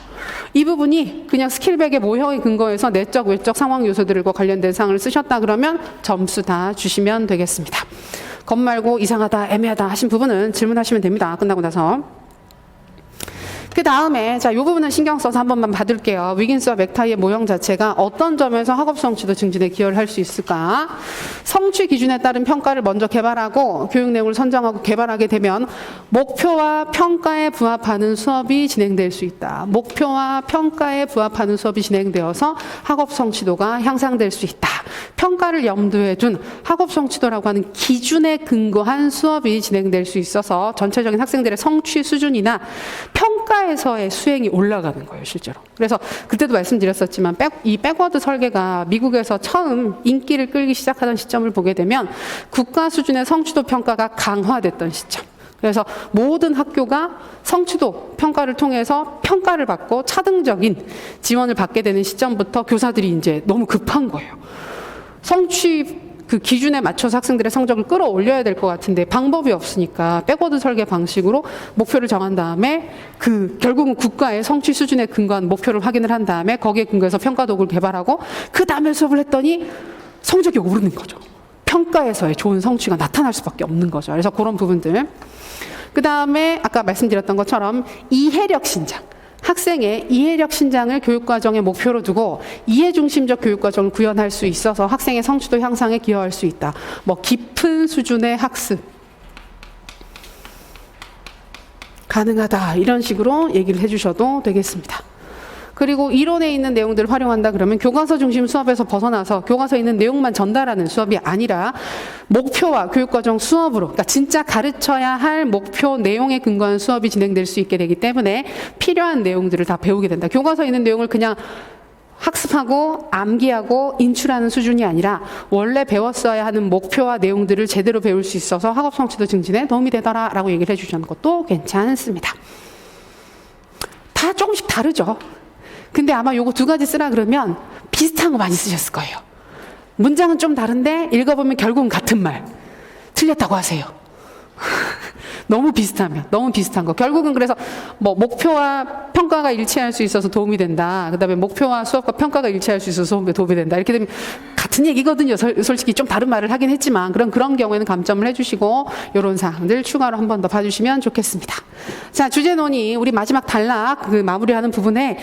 이 부분이 그냥 스킬백의 모형에 근거해서 내적, 외적 상황 요소들과 관련된 사항을 쓰셨다 그러면 점수 다 주시면 되겠습니다. 겁 말고 이상하다, 애매하다 하신 부분은 질문하시면 됩니다. 끝나고 나서. 그 다음에 자, 이 부분은 신경 써서 한 번만 봐둘게요. 위긴스와 맥타이의 모형 자체가 어떤 점에서 학업 성취도 증진에 기여를 할 수 있을까? 성취 기준에 따른 평가를 먼저 개발하고 교육 내용을 선정하고 개발하게 되면 목표와 평가에 부합하는 수업이 진행될 수 있다. 목표와 평가에 부합하는 수업이 진행되어서 학업 성취도가 향상될 수 있다. 평가를 염두에 둔 학업 성취도라고 하는 기준에 근거한 수업이 진행될 수 있어서 전체적인 학생들의 성취 수준이나 평가에서의 수행이 올라가는 거예요, 실제로. 그래서 그때도 말씀드렸었지만 이 백워드 설계가 미국에서 처음 인기를 끌기 시작하던 시점을 보게 되면 국가 수준의 성취도 평가가 강화됐던 시점. 그래서 모든 학교가 성취도 평가를 통해서 평가를 받고 차등적인 지원을 받게 되는 시점부터 교사들이 이제 너무 급한 거예요. 성취 그 기준에 맞춰서 학생들의 성적을 끌어올려야 될 것 같은데 방법이 없으니까 백워드 설계 방식으로 목표를 정한 다음에 결국은 국가의 성취 수준에 근거한 목표를 확인을 한 다음에 거기에 근거해서 평가 도구를 개발하고 그 다음에 수업을 했더니 성적이 오르는 거죠. 평가에서의 좋은 성취가 나타날 수밖에 없는 거죠. 그래서 그런 부분들. 그 다음에 아까 말씀드렸던 것처럼 이해력 신장. 학생의 이해력 신장을 교육과정의 목표로 두고 이해중심적 교육과정을 구현할 수 있어서 학생의 성취도 향상에 기여할 수 있다. 뭐 깊은 수준의 학습 가능하다. 이런 식으로 얘기를 해주셔도 되겠습니다. 그리고 이론에 있는 내용들을 활용한다 그러면 교과서 중심 수업에서 벗어나서 교과서에 있는 내용만 전달하는 수업이 아니라 목표와 교육과정 수업으로, 그러니까 진짜 가르쳐야 할 목표 내용에 근거한 수업이 진행될 수 있게 되기 때문에 필요한 내용들을 다 배우게 된다. 교과서에 있는 내용을 그냥 학습하고 암기하고 인출하는 수준이 아니라 원래 배웠어야 하는 목표와 내용들을 제대로 배울 수 있어서 학업 성취도 증진에 도움이 되더라라고 얘기를 해주시는 것도 괜찮습니다. 다 조금씩 다르죠. 근데 아마 요거 두 가지 쓰라 그러면 비슷한 거 많이 쓰셨을 거예요. 문장은 좀 다른데 읽어보면 결국은 같은 말. 틀렸다고 하세요. 너무 비슷하면, 너무 비슷한 거. 결국은 그래서 뭐 목표와 평가가 일치할 수 있어서 도움이 된다. 그 다음에 목표와 수업과 평가가 일치할 수 있어서 도움이 된다. 이렇게 되면 같은 얘기거든요. 솔직히 좀 다른 말을 하긴 했지만 그런 경우에는 감점을 해주시고 이런 사항들 추가로 한 번 더 봐주시면 좋겠습니다. 자, 주제 논의 우리 마지막 단락 마무리하는 부분에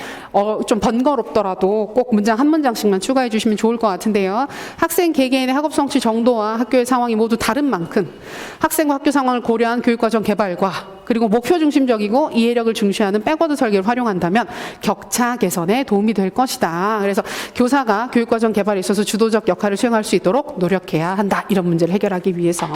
좀 번거롭더라도 꼭 문장 한 문장씩만 추가해 주시면 좋을 것 같은데요. 학생 개개인의 학업 성취 정도와 학교의 상황이 모두 다른 만큼 학생과 학교 상황을 고려한 교육과정 개발과 그리고 목표 중심적이고 이해력을 중시하는 백워드 설계를 활용한다면 격차 개선에 도움이 될 것이다. 그래서 교사가 교육과정 개발에 있어서 주도적 역할을 수행할 수 있도록 노력해야 한다. 이런 문제를 해결하기 위해서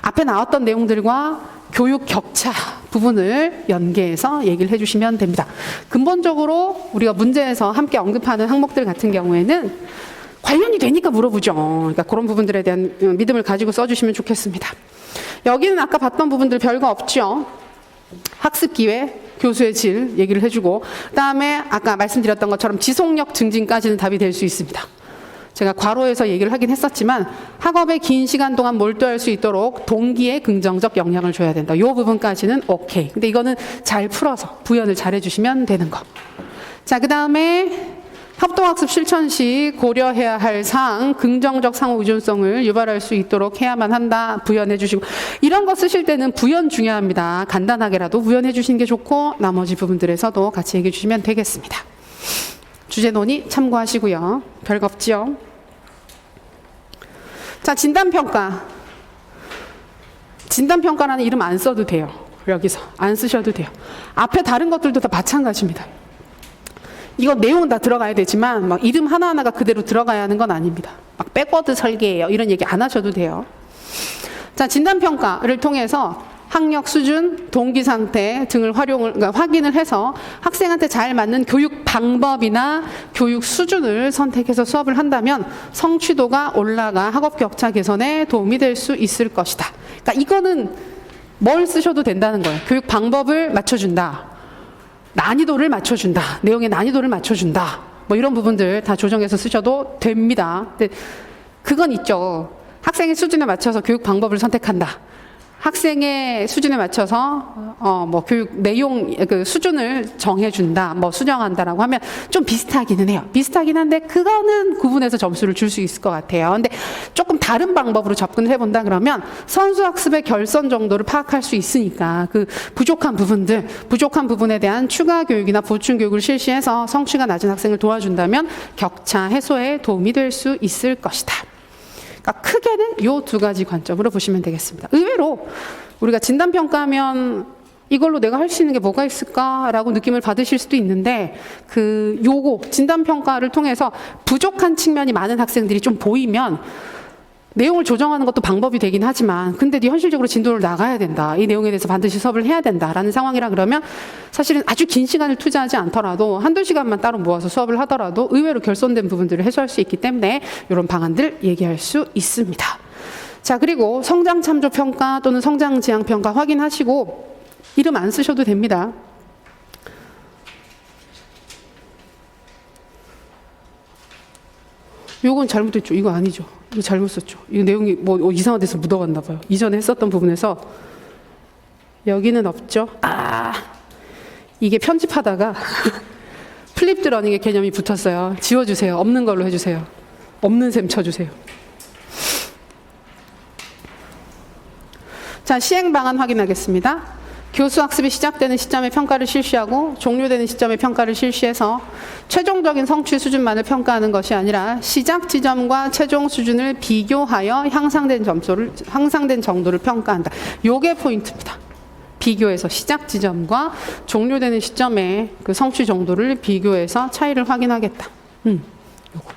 앞에 나왔던 내용들과 교육 격차 부분을 연계해서 얘기를 해주시면 됩니다. 근본적으로 우리가 문제에서 함께 언급하는 항목들 같은 경우에는 관련이 되니까 물어보죠. 그러니까 그런 부분들에 대한 믿음을 가지고 써주시면 좋겠습니다. 여기는 아까 봤던 부분들 별거 없죠. 학습 기회, 교수의 질 얘기를 해주고 그다음에 아까 말씀드렸던 것처럼 지속력 증진까지는 답이 될 수 있습니다. 제가 괄호에서 얘기를 하긴 했었지만 학업에 긴 시간 동안 몰두할 수 있도록 동기에 긍정적 영향을 줘야 된다. 이 부분까지는 오케이. 근데 이거는 잘 풀어서 부연을 잘 해주시면 되는 거. 자, 그 다음에 협동학습 실천 시 고려해야 할 사항, 긍정적 상호 의존성을 유발할 수 있도록 해야만 한다. 부연해 주시고, 이런 거 쓰실 때는 부연 중요합니다. 간단하게라도 부연해 주시는 게 좋고 나머지 부분들에서도 같이 얘기해 주시면 되겠습니다. 주제 논의 참고하시고요. 별거 없지요. 자, 진단평가. 진단평가라는 이름 안 써도 돼요. 여기서 안 쓰셔도 돼요. 앞에 다른 것들도 다 마찬가지입니다. 이거 내용 다 들어가야 되지만 막 이름 하나하나가 그대로 들어가야 하는 건 아닙니다. 막 백워드 설계예요. 이런 얘기 안 하셔도 돼요. 자, 진단평가를 통해서 학력 수준, 동기 상태 등을 그러니까 확인을 해서 학생한테 잘 맞는 교육 방법이나 교육 수준을 선택해서 수업을 한다면 성취도가 올라가 학업 격차 개선에 도움이 될 수 있을 것이다. 그러니까 이거는 뭘 쓰셔도 된다는 거예요. 교육 방법을 맞춰준다. 난이도를 맞춰준다. 내용의 난이도를 맞춰준다. 뭐 이런 부분들 다 조정해서 쓰셔도 됩니다. 근데 그건 있죠. 학생의 수준에 맞춰서 교육 방법을 선택한다. 학생의 수준에 맞춰서 뭐 교육 내용 그 수준을 정해준다, 뭐 수정한다라고 하면 좀 비슷하기는 해요. 비슷하긴 한데 그거는 구분해서 점수를 줄 수 있을 것 같아요. 근데 조금 다른 방법으로 접근을 해본다 그러면 선수학습의 결선 정도를 파악할 수 있으니까 그 부족한 부분에 대한 추가 교육이나 보충 교육을 실시해서 성취가 낮은 학생을 도와준다면 격차 해소에 도움이 될 수 있을 것이다. 그러니까 크게는 이 두 가지 관점으로 보시면 되겠습니다. 의외로 우리가 진단평가하면 이걸로 내가 할 수 있는 게 뭐가 있을까라고 느낌을 받으실 수도 있는데 요거 진단평가를 통해서 부족한 측면이 많은 학생들이 좀 보이면 내용을 조정하는 것도 방법이 되긴 하지만 근데 네 현실적으로 진도를 나가야 된다. 이 내용에 대해서 반드시 수업을 해야 된다라는 상황이라 그러면 사실은 아주 긴 시간을 투자하지 않더라도 한두 시간만 따로 모아서 수업을 하더라도 의외로 결손된 부분들을 해소할 수 있기 때문에 이런 방안들 얘기할 수 있습니다. 자, 그리고 성장참조평가 또는 성장지향평가 확인하시고 이름 안 쓰셔도 됩니다. 요건 잘못됐죠. 이거 아니죠. 이거 잘못 썼죠. 이 내용이 뭐 이상한 데서 묻어갔나 봐요. 이전에 했었던 부분에서 여기는 없죠. 이게 편집하다가 플립드 러닝의 개념이 붙었어요. 지워주세요. 없는 걸로 해주세요. 없는 셈 쳐주세요. 자, 시행 방안 확인하겠습니다. 교수 학습이 시작되는 시점에 평가를 실시하고 종료되는 시점에 평가를 실시해서 최종적인 성취 수준만을 평가하는 것이 아니라 시작 지점과 최종 수준을 비교하여 향상된 정도를 평가한다. 요게 포인트입니다. 비교해서 시작 지점과 종료되는 시점의 그 성취 정도를 비교해서 차이를 확인하겠다. 요거.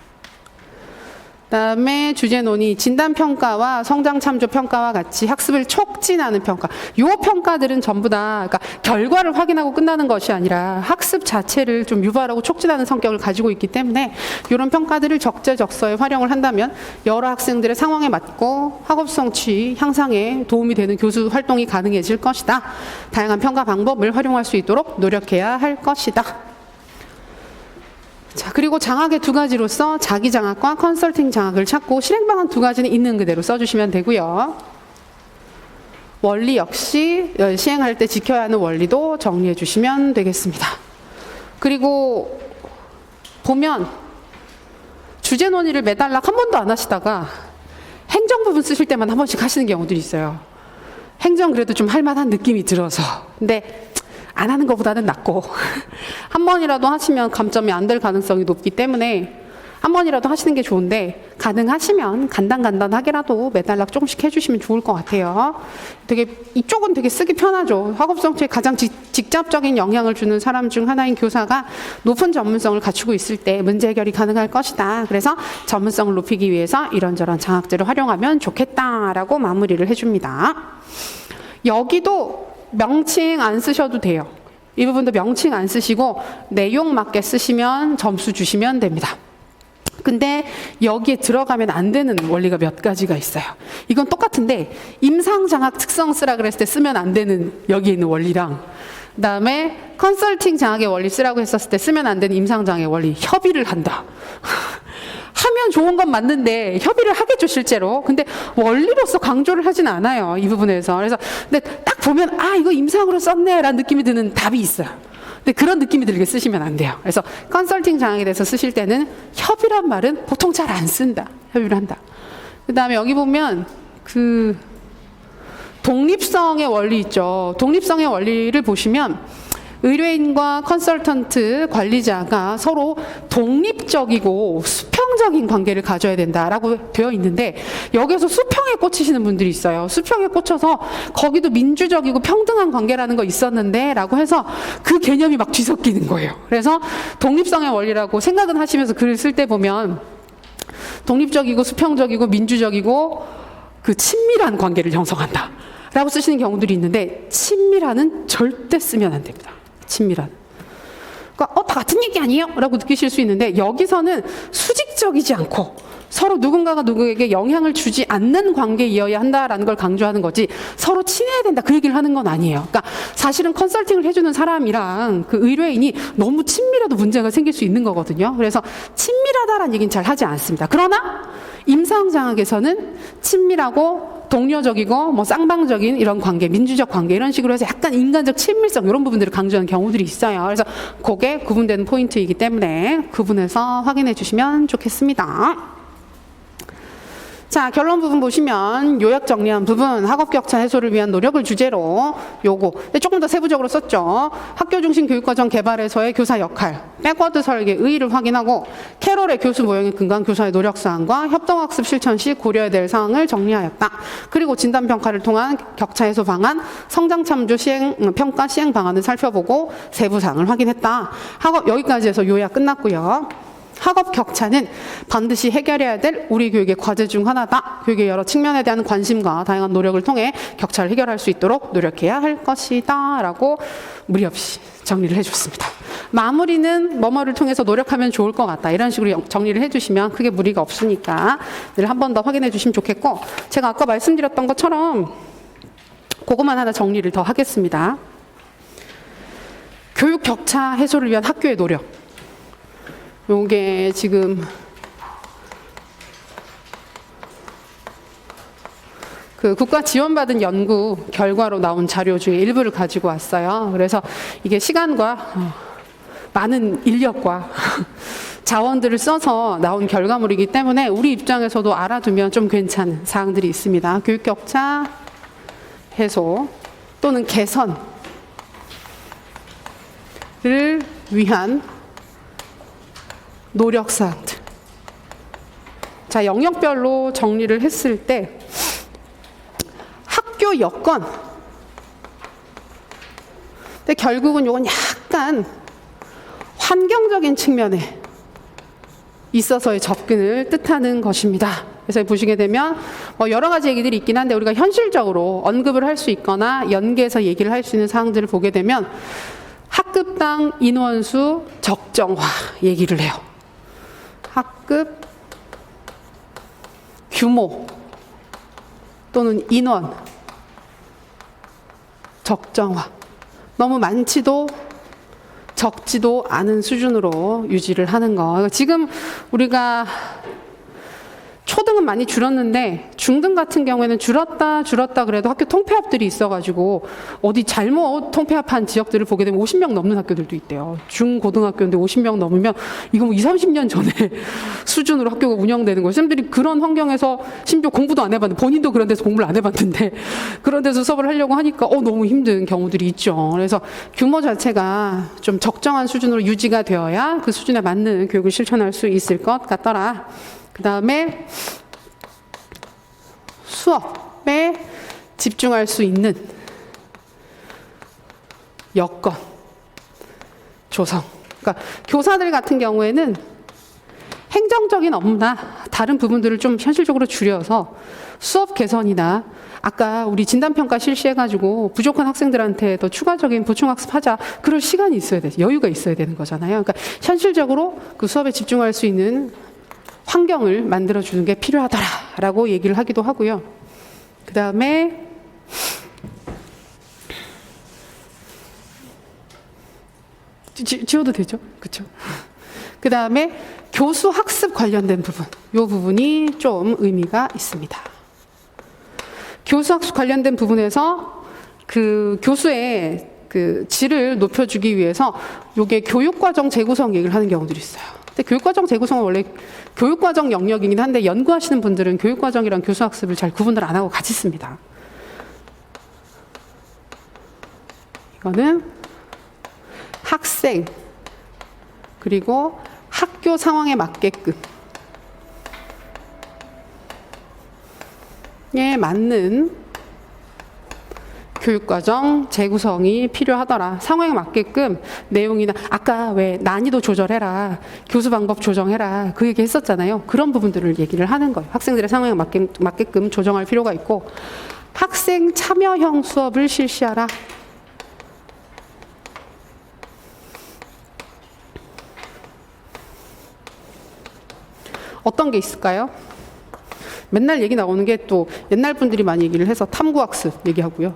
그다음에 주제 논의, 진단평가와 성장참조평가와 같이 학습을 촉진하는 평가. 요 평가들은 전부 다 그러니까 결과를 확인하고 끝나는 것이 아니라 학습 자체를 좀 유발하고 촉진하는 성격을 가지고 있기 때문에 이런 평가들을 적재적소에 활용을 한다면 여러 학생들의 상황에 맞고 학업 성취 향상에 도움이 되는 교수 활동이 가능해질 것이다. 다양한 평가 방법을 활용할 수 있도록 노력해야 할 것이다. 자, 그리고 장학의 두 가지로서 자기 장학과 컨설팅 장학을 찾고 실행 방안 두 가지는 있는 그대로 써주시면 되고요. 원리 역시 시행할 때 지켜야 하는 원리도 정리해 주시면 되겠습니다. 그리고 보면 주제 논의를 매달락 한 번도 안 하시다가 행정 부분 쓰실 때만 한 번씩 하시는 경우들이 있어요. 행정 그래도 좀 할만한 느낌이 들어서. 근데 안 하는 것보다는 낫고 한 번이라도 하시면 감점이 안 될 가능성이 높기 때문에 한 번이라도 하시는 게 좋은데 가능하시면 간단하게라도 매달락 조금씩 해주시면 좋을 것 같아요. 이쪽은 되게 쓰기 편하죠. 학업 성취에 가장 직접적인 영향을 주는 사람 중 하나인 교사가 높은 전문성을 갖추고 있을 때 문제 해결이 가능할 것이다. 그래서 전문성을 높이기 위해서 이런저런 장학제를 활용하면 좋겠다라고 마무리를 해줍니다. 여기도 명칭 안 쓰셔도 돼요. 이 부분도 명칭 안 쓰시고 내용 맞게 쓰시면 점수 주시면 됩니다. 근데 여기에 들어가면 안 되는 원리가 몇 가지가 있어요. 이건 똑같은데 임상장학 특성 쓰라 그랬을 때 쓰면 안 되는 여기에 있는 원리랑 그다음에 컨설팅 장학의 원리 쓰라고 했었을 때 쓰면 안 되는 임상장학의 원리, 협의를 한다. 하면 좋은 건 맞는데 협의를 하겠죠 실제로. 근데 원리로서 강조를 하진 않아요 이 부분에서. 그래서 근데 딱 보면 이거 임상으로 썼네 라는 느낌이 드는 답이 있어요. 근데 그런 느낌이 들게 쓰시면 안 돼요. 그래서 컨설팅 장학에 대해서 쓰실 때는 협의란 말은 보통 잘 안 쓴다. 협의를 한다. 그 다음에 여기 보면 그 독립성의 원리 있죠. 독립성의 원리를 보시면 의뢰인과 컨설턴트, 관리자가 서로 독립적이고 수평적인 관계를 가져야 된다라고 되어 있는데 여기서 수평에 꽂히시는 분들이 있어요. 수평에 꽂혀서 거기도 민주적이고 평등한 관계라는 거 있었는데 라고 해서 그 개념이 막 뒤섞이는 거예요. 그래서 독립성의 원리라고 생각은 하시면서 글을 쓸 때 보면 독립적이고 수평적이고 민주적이고 그 친밀한 관계를 형성한다 라고 쓰시는 경우들이 있는데 친밀한은 절대 쓰면 안 됩니다. 친밀한. 그러니까 다 같은 얘기 아니에요? 라고 느끼실 수 있는데 여기서는 수직적이지 않고 서로 누군가가 누구에게 영향을 주지 않는 관계이어야 한다라는 걸 강조하는 거지 서로 친해야 된다 그 얘기를 하는 건 아니에요. 그러니까 사실은 컨설팅을 해주는 사람이랑 그 의뢰인이 너무 친밀해도 문제가 생길 수 있는 거거든요. 그래서 친밀하다라는 얘기는 잘 하지 않습니다. 그러나 임상장학에서는 친밀하고 동료적이고 뭐 쌍방적인 이런 관계, 민주적 관계 이런 식으로 해서 약간 인간적 친밀성 이런 부분들을 강조하는 경우들이 있어요. 그래서 그게 구분되는 포인트이기 때문에 구분해서 확인해 주시면 좋겠습니다. 자, 결론 부분 보시면 요약 정리한 부분 학업 격차 해소를 위한 노력을 주제로 요거 조금 더 세부적으로 썼죠. 학교 중심 교육과정 개발에서의 교사 역할, 백워드 설계 의의를 확인하고 캐롤의 교수 모형에 근거한 교사의 노력사항과 협동학습 실천 시 고려해야 될 사항을 정리하였다. 그리고 진단평가를 통한 격차 해소 방안, 성장참조 평가 시행 방안을 살펴보고 세부사항을 확인했다. 학업 여기까지 해서 요약 끝났고요. 학업 격차는 반드시 해결해야 될 우리 교육의 과제 중 하나다. 교육의 여러 측면에 대한 관심과 다양한 노력을 통해 격차를 해결할 수 있도록 노력해야 할 것이다 라고 무리 없이 정리를 해줬습니다. 마무리는 뭐뭐를 통해서 노력하면 좋을 것 같다 이런 식으로 정리를 해주시면 크게 무리가 없으니까 늘 한 번 더 확인해 주시면 좋겠고 제가 아까 말씀드렸던 것처럼 그것만 하나 정리를 더 하겠습니다. 교육 격차 해소를 위한 학교의 노력, 요게 지금 그 국가 지원받은 연구 결과로 나온 자료 중에 일부를 가지고 왔어요. 그래서 이게 시간과 많은 인력과 자원들을 써서 나온 결과물이기 때문에 우리 입장에서도 알아두면 좀 괜찮은 사항들이 있습니다. 교육 격차 해소 또는 개선을 위한 노력사항들. 자, 영역별로 정리를 했을 때 학교 여건. 근데 결국은 이건 약간 환경적인 측면에 있어서의 접근을 뜻하는 것입니다. 그래서 보시게 되면 여러 가지 얘기들이 있긴 한데 우리가 현실적으로 언급을 할 수 있거나 연계해서 얘기를 할 수 있는 사항들을 보게 되면 학급당 인원수 적정화 얘기를 해요. 학급 규모 또는 인원 적정화. 너무 많지도 적지도 않은 수준으로 유지를 하는 거. 지금 우리가 초등은 많이 줄었는데 중등 같은 경우에는 줄었다 그래도 학교 통폐합들이 있어가지고 어디 잘못 통폐합한 지역들을 보게 되면 50명 넘는 학교들도 있대요. 중고등학교인데 50명 넘으면 이거 뭐 20, 30년 전에 수준으로 학교가 운영되는 거예요. 쌤들이 그런 환경에서 심지어 공부도 안 해봤는데 본인도 그런 데서 공부를 안 해봤는데 그런 데서 수업을 하려고 하니까 너무 힘든 경우들이 있죠. 그래서 규모 자체가 좀 적정한 수준으로 유지가 되어야 그 수준에 맞는 교육을 실천할 수 있을 것 같더라. 그 다음에 수업에 집중할 수 있는 여건 조성. 그러니까 교사들 같은 경우에는 행정적인 업무나 다른 부분들을 좀 현실적으로 줄여서 수업 개선이나 아까 우리 진단평가 실시해가지고 부족한 학생들한테 더 추가적인 보충학습하자. 그럴 시간이 있어야 돼. 여유가 있어야 되는 거잖아요. 그러니까 현실적으로 그 수업에 집중할 수 있는 환경을 만들어주는 게 필요하다라고 얘기를 하기도 하고요. 그 다음에 지워도 되죠? 그렇죠? 그 다음에 교수 학습 관련된 부분, 이 부분이 좀 의미가 있습니다. 교수 학습 관련된 부분에서 그 교수의 그 질을 높여주기 위해서 요게 교육과정 재구성 얘기를 하는 경우들이 있어요. 근데 교육과정 재구성은 원래 교육과정 영역이긴 한데 연구하시는 분들은 교육과정이랑 교수학습을 잘 구분을 안 하고 같이 씁니다. 이거는 학생 그리고 학교 상황에 맞게끔 에 맞는 교육과정 재구성이 필요하더라. 상황에 맞게끔 내용이나 아까 왜 난이도 조절해라, 교수 방법 조정해라 그 얘기 했었잖아요. 그런 부분들을 얘기를 하는 거예요. 학생들의 상황에 맞게끔 조정할 필요가 있고 학생 참여형 수업을 실시하라. 어떤 게 있을까요? 맨날 얘기 나오는 게 또 옛날 분들이 많이 얘기를 해서 탐구학습 얘기하고요.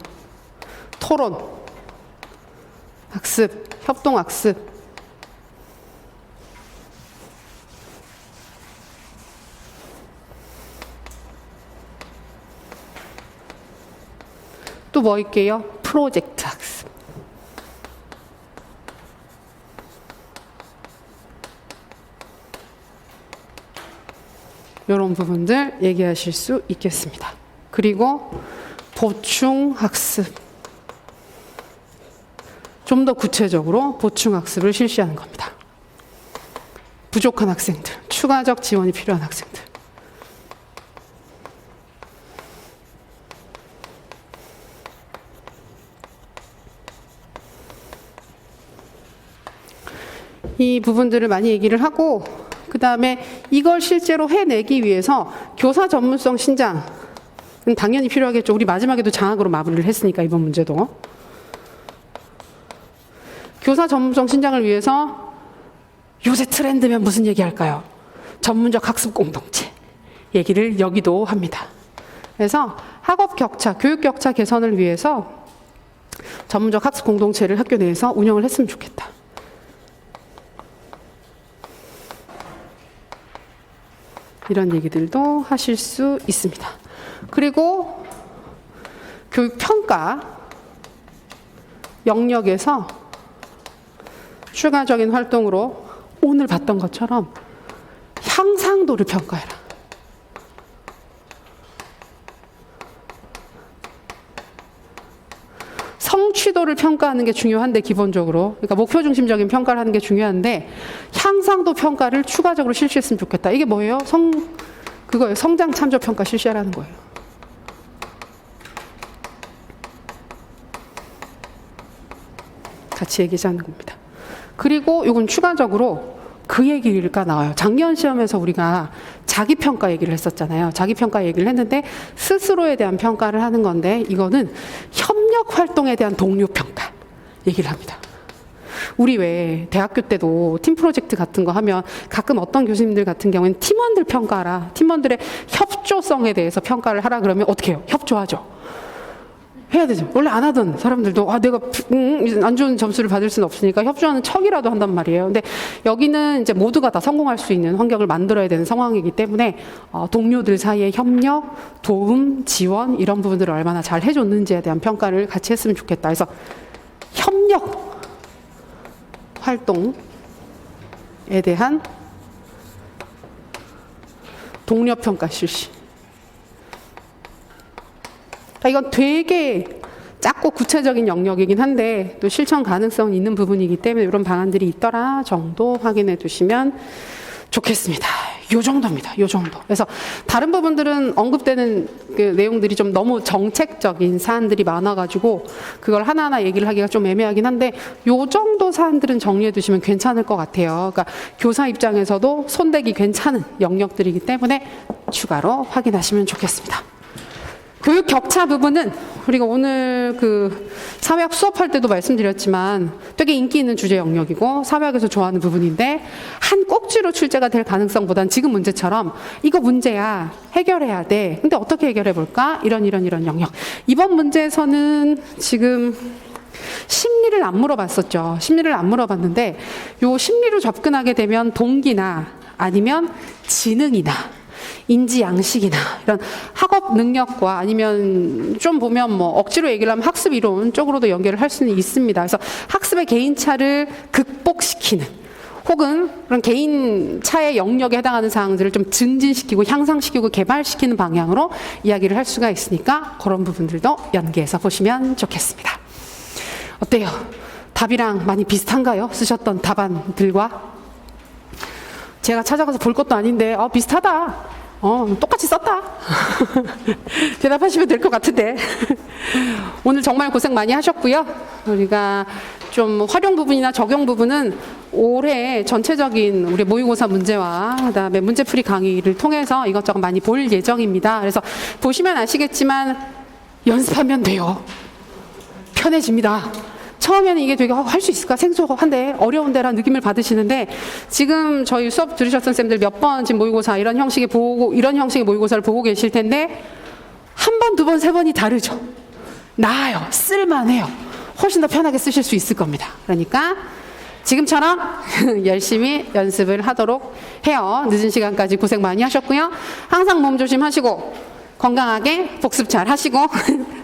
토론, 학습, 협동학습. 또 뭐 있게요? 프로젝트 학습. 이런 부분들 얘기하실 수 있겠습니다. 그리고 보충학습. 좀 더 구체적으로 보충학습을 실시하는 겁니다. 부족한 학생들, 추가적 지원이 필요한 학생들. 이 부분들을 많이 얘기를 하고 그 다음에 이걸 실제로 해내기 위해서 교사 전문성 신장은 당연히 필요하겠죠. 우리 마지막에도 장학으로 마무리를 했으니까 이번 문제도. 교사 전문성 신장을 위해서 요새 트렌드면 무슨 얘기할까요? 전문적 학습 공동체 얘기를 여기도 합니다. 그래서 학업 격차, 교육 격차 개선을 위해서 전문적 학습 공동체를 학교 내에서 운영을 했으면 좋겠다. 이런 얘기들도 하실 수 있습니다. 그리고 교육 평가 영역에서 추가적인 활동으로 오늘 봤던 것처럼 향상도를 평가해라. 성취도를 평가하는 게 중요한데 기본적으로 그러니까 목표 중심적인 평가를 하는 게 중요한데 향상도 평가를 추가적으로 실시했으면 좋겠다. 이게 뭐예요? 그거예요. 성장 참조 평가 실시하라는 거예요. 같이 얘기하는 겁니다. 그리고 이건 추가적으로 그 얘기가 나와요. 작년 시험에서 우리가 자기평가 얘기를 했었잖아요. 자기평가 얘기를 했는데 스스로에 대한 평가를 하는 건데 이거는 협력 활동에 대한 동료평가 얘기를 합니다. 우리 왜 대학교 때도 팀 프로젝트 같은 거 하면 가끔 어떤 교수님들 같은 경우에는 팀원들 평가하라. 팀원들의 협조성에 대해서 평가를 하라 그러면 어떻게 해요? 협조하죠. 해야 되죠. 원래 안 하던 사람들도 내가 안 좋은 점수를 받을 수는 없으니까 협조하는 척이라도 한단 말이에요. 근데 여기는 이제 모두가 다 성공할 수 있는 환경을 만들어야 되는 상황이기 때문에 동료들 사이의 협력, 도움, 지원 이런 부분들을 얼마나 잘 해줬는지에 대한 평가를 같이 했으면 좋겠다. 그래서 협력 활동에 대한 동료평가 실시. 이건 되게 작고 구체적인 영역이긴 한데 또 실천 가능성이 있는 부분이기 때문에 이런 방안들이 있더라 정도 확인해 두시면 좋겠습니다. 요 정도입니다. 요 정도. 그래서 다른 부분들은 언급되는 그 내용들이 좀 너무 정책적인 사안들이 많아가지고 그걸 하나하나 얘기를 하기가 좀 애매하긴 한데 요 정도 사안들은 정리해 두시면 괜찮을 것 같아요. 그러니까 교사 입장에서도 손대기 괜찮은 영역들이기 때문에 추가로 확인하시면 좋겠습니다. 교육 격차 부분은 우리가 오늘 그 사회학 수업할 때도 말씀드렸지만 되게 인기 있는 주제 영역이고 사회학에서 좋아하는 부분인데 한 꼭지로 출제가 될 가능성보단 지금 문제처럼 이거 문제야 해결해야 돼. 근데 어떻게 해결해 볼까? 이런 영역. 이번 문제에서는 지금 심리를 안 물어봤었죠. 심리를 안 물어봤는데 요 심리로 접근하게 되면 동기나 아니면 지능이나 인지 양식이나 이런 학업 능력과 아니면 좀 보면 뭐 억지로 얘기를 하면 학습 이론 쪽으로도 연결을 할 수는 있습니다. 그래서 학습의 개인차를 극복시키는 혹은 그런 개인 차의 영역에 해당하는 사항들을 좀 증진시키고 향상시키고 개발시키는 방향으로 이야기를 할 수가 있으니까 그런 부분들도 연계해서 보시면 좋겠습니다. 어때요? 답이랑 많이 비슷한가요? 쓰셨던 답안들과? 제가 찾아가서 볼 것도 아닌데 비슷하다. 똑같이 썼다. 대답하시면 될 것 같은데. 오늘 정말 고생 많이 하셨고요. 우리가 좀 활용 부분이나 적용 부분은 올해 전체적인 우리 모의고사 문제와 그다음에 문제풀이 강의를 통해서 이것저것 많이 볼 예정입니다. 그래서 보시면 아시겠지만 연습하면 돼요. 편해집니다. 처음에는 이게 되게 할 수 있을까 생소한데 어려운데라는 느낌을 받으시는데 지금 저희 수업 들으셨던 쌤들 몇 번 지금 모의고사 이런 형식의 모의고사를 보고 계실 텐데 한 번, 두 번, 세 번이 다르죠. 나아요. 쓸만해요. 훨씬 더 편하게 쓰실 수 있을 겁니다. 그러니까 지금처럼 열심히 연습을 하도록 해요. 늦은 시간까지 고생 많이 하셨고요. 항상 몸 조심하시고 건강하게 복습 잘 하시고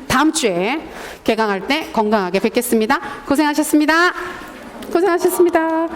다음 주에 개강할 때 건강하게 뵙겠습니다. 고생하셨습니다. 고생하셨습니다.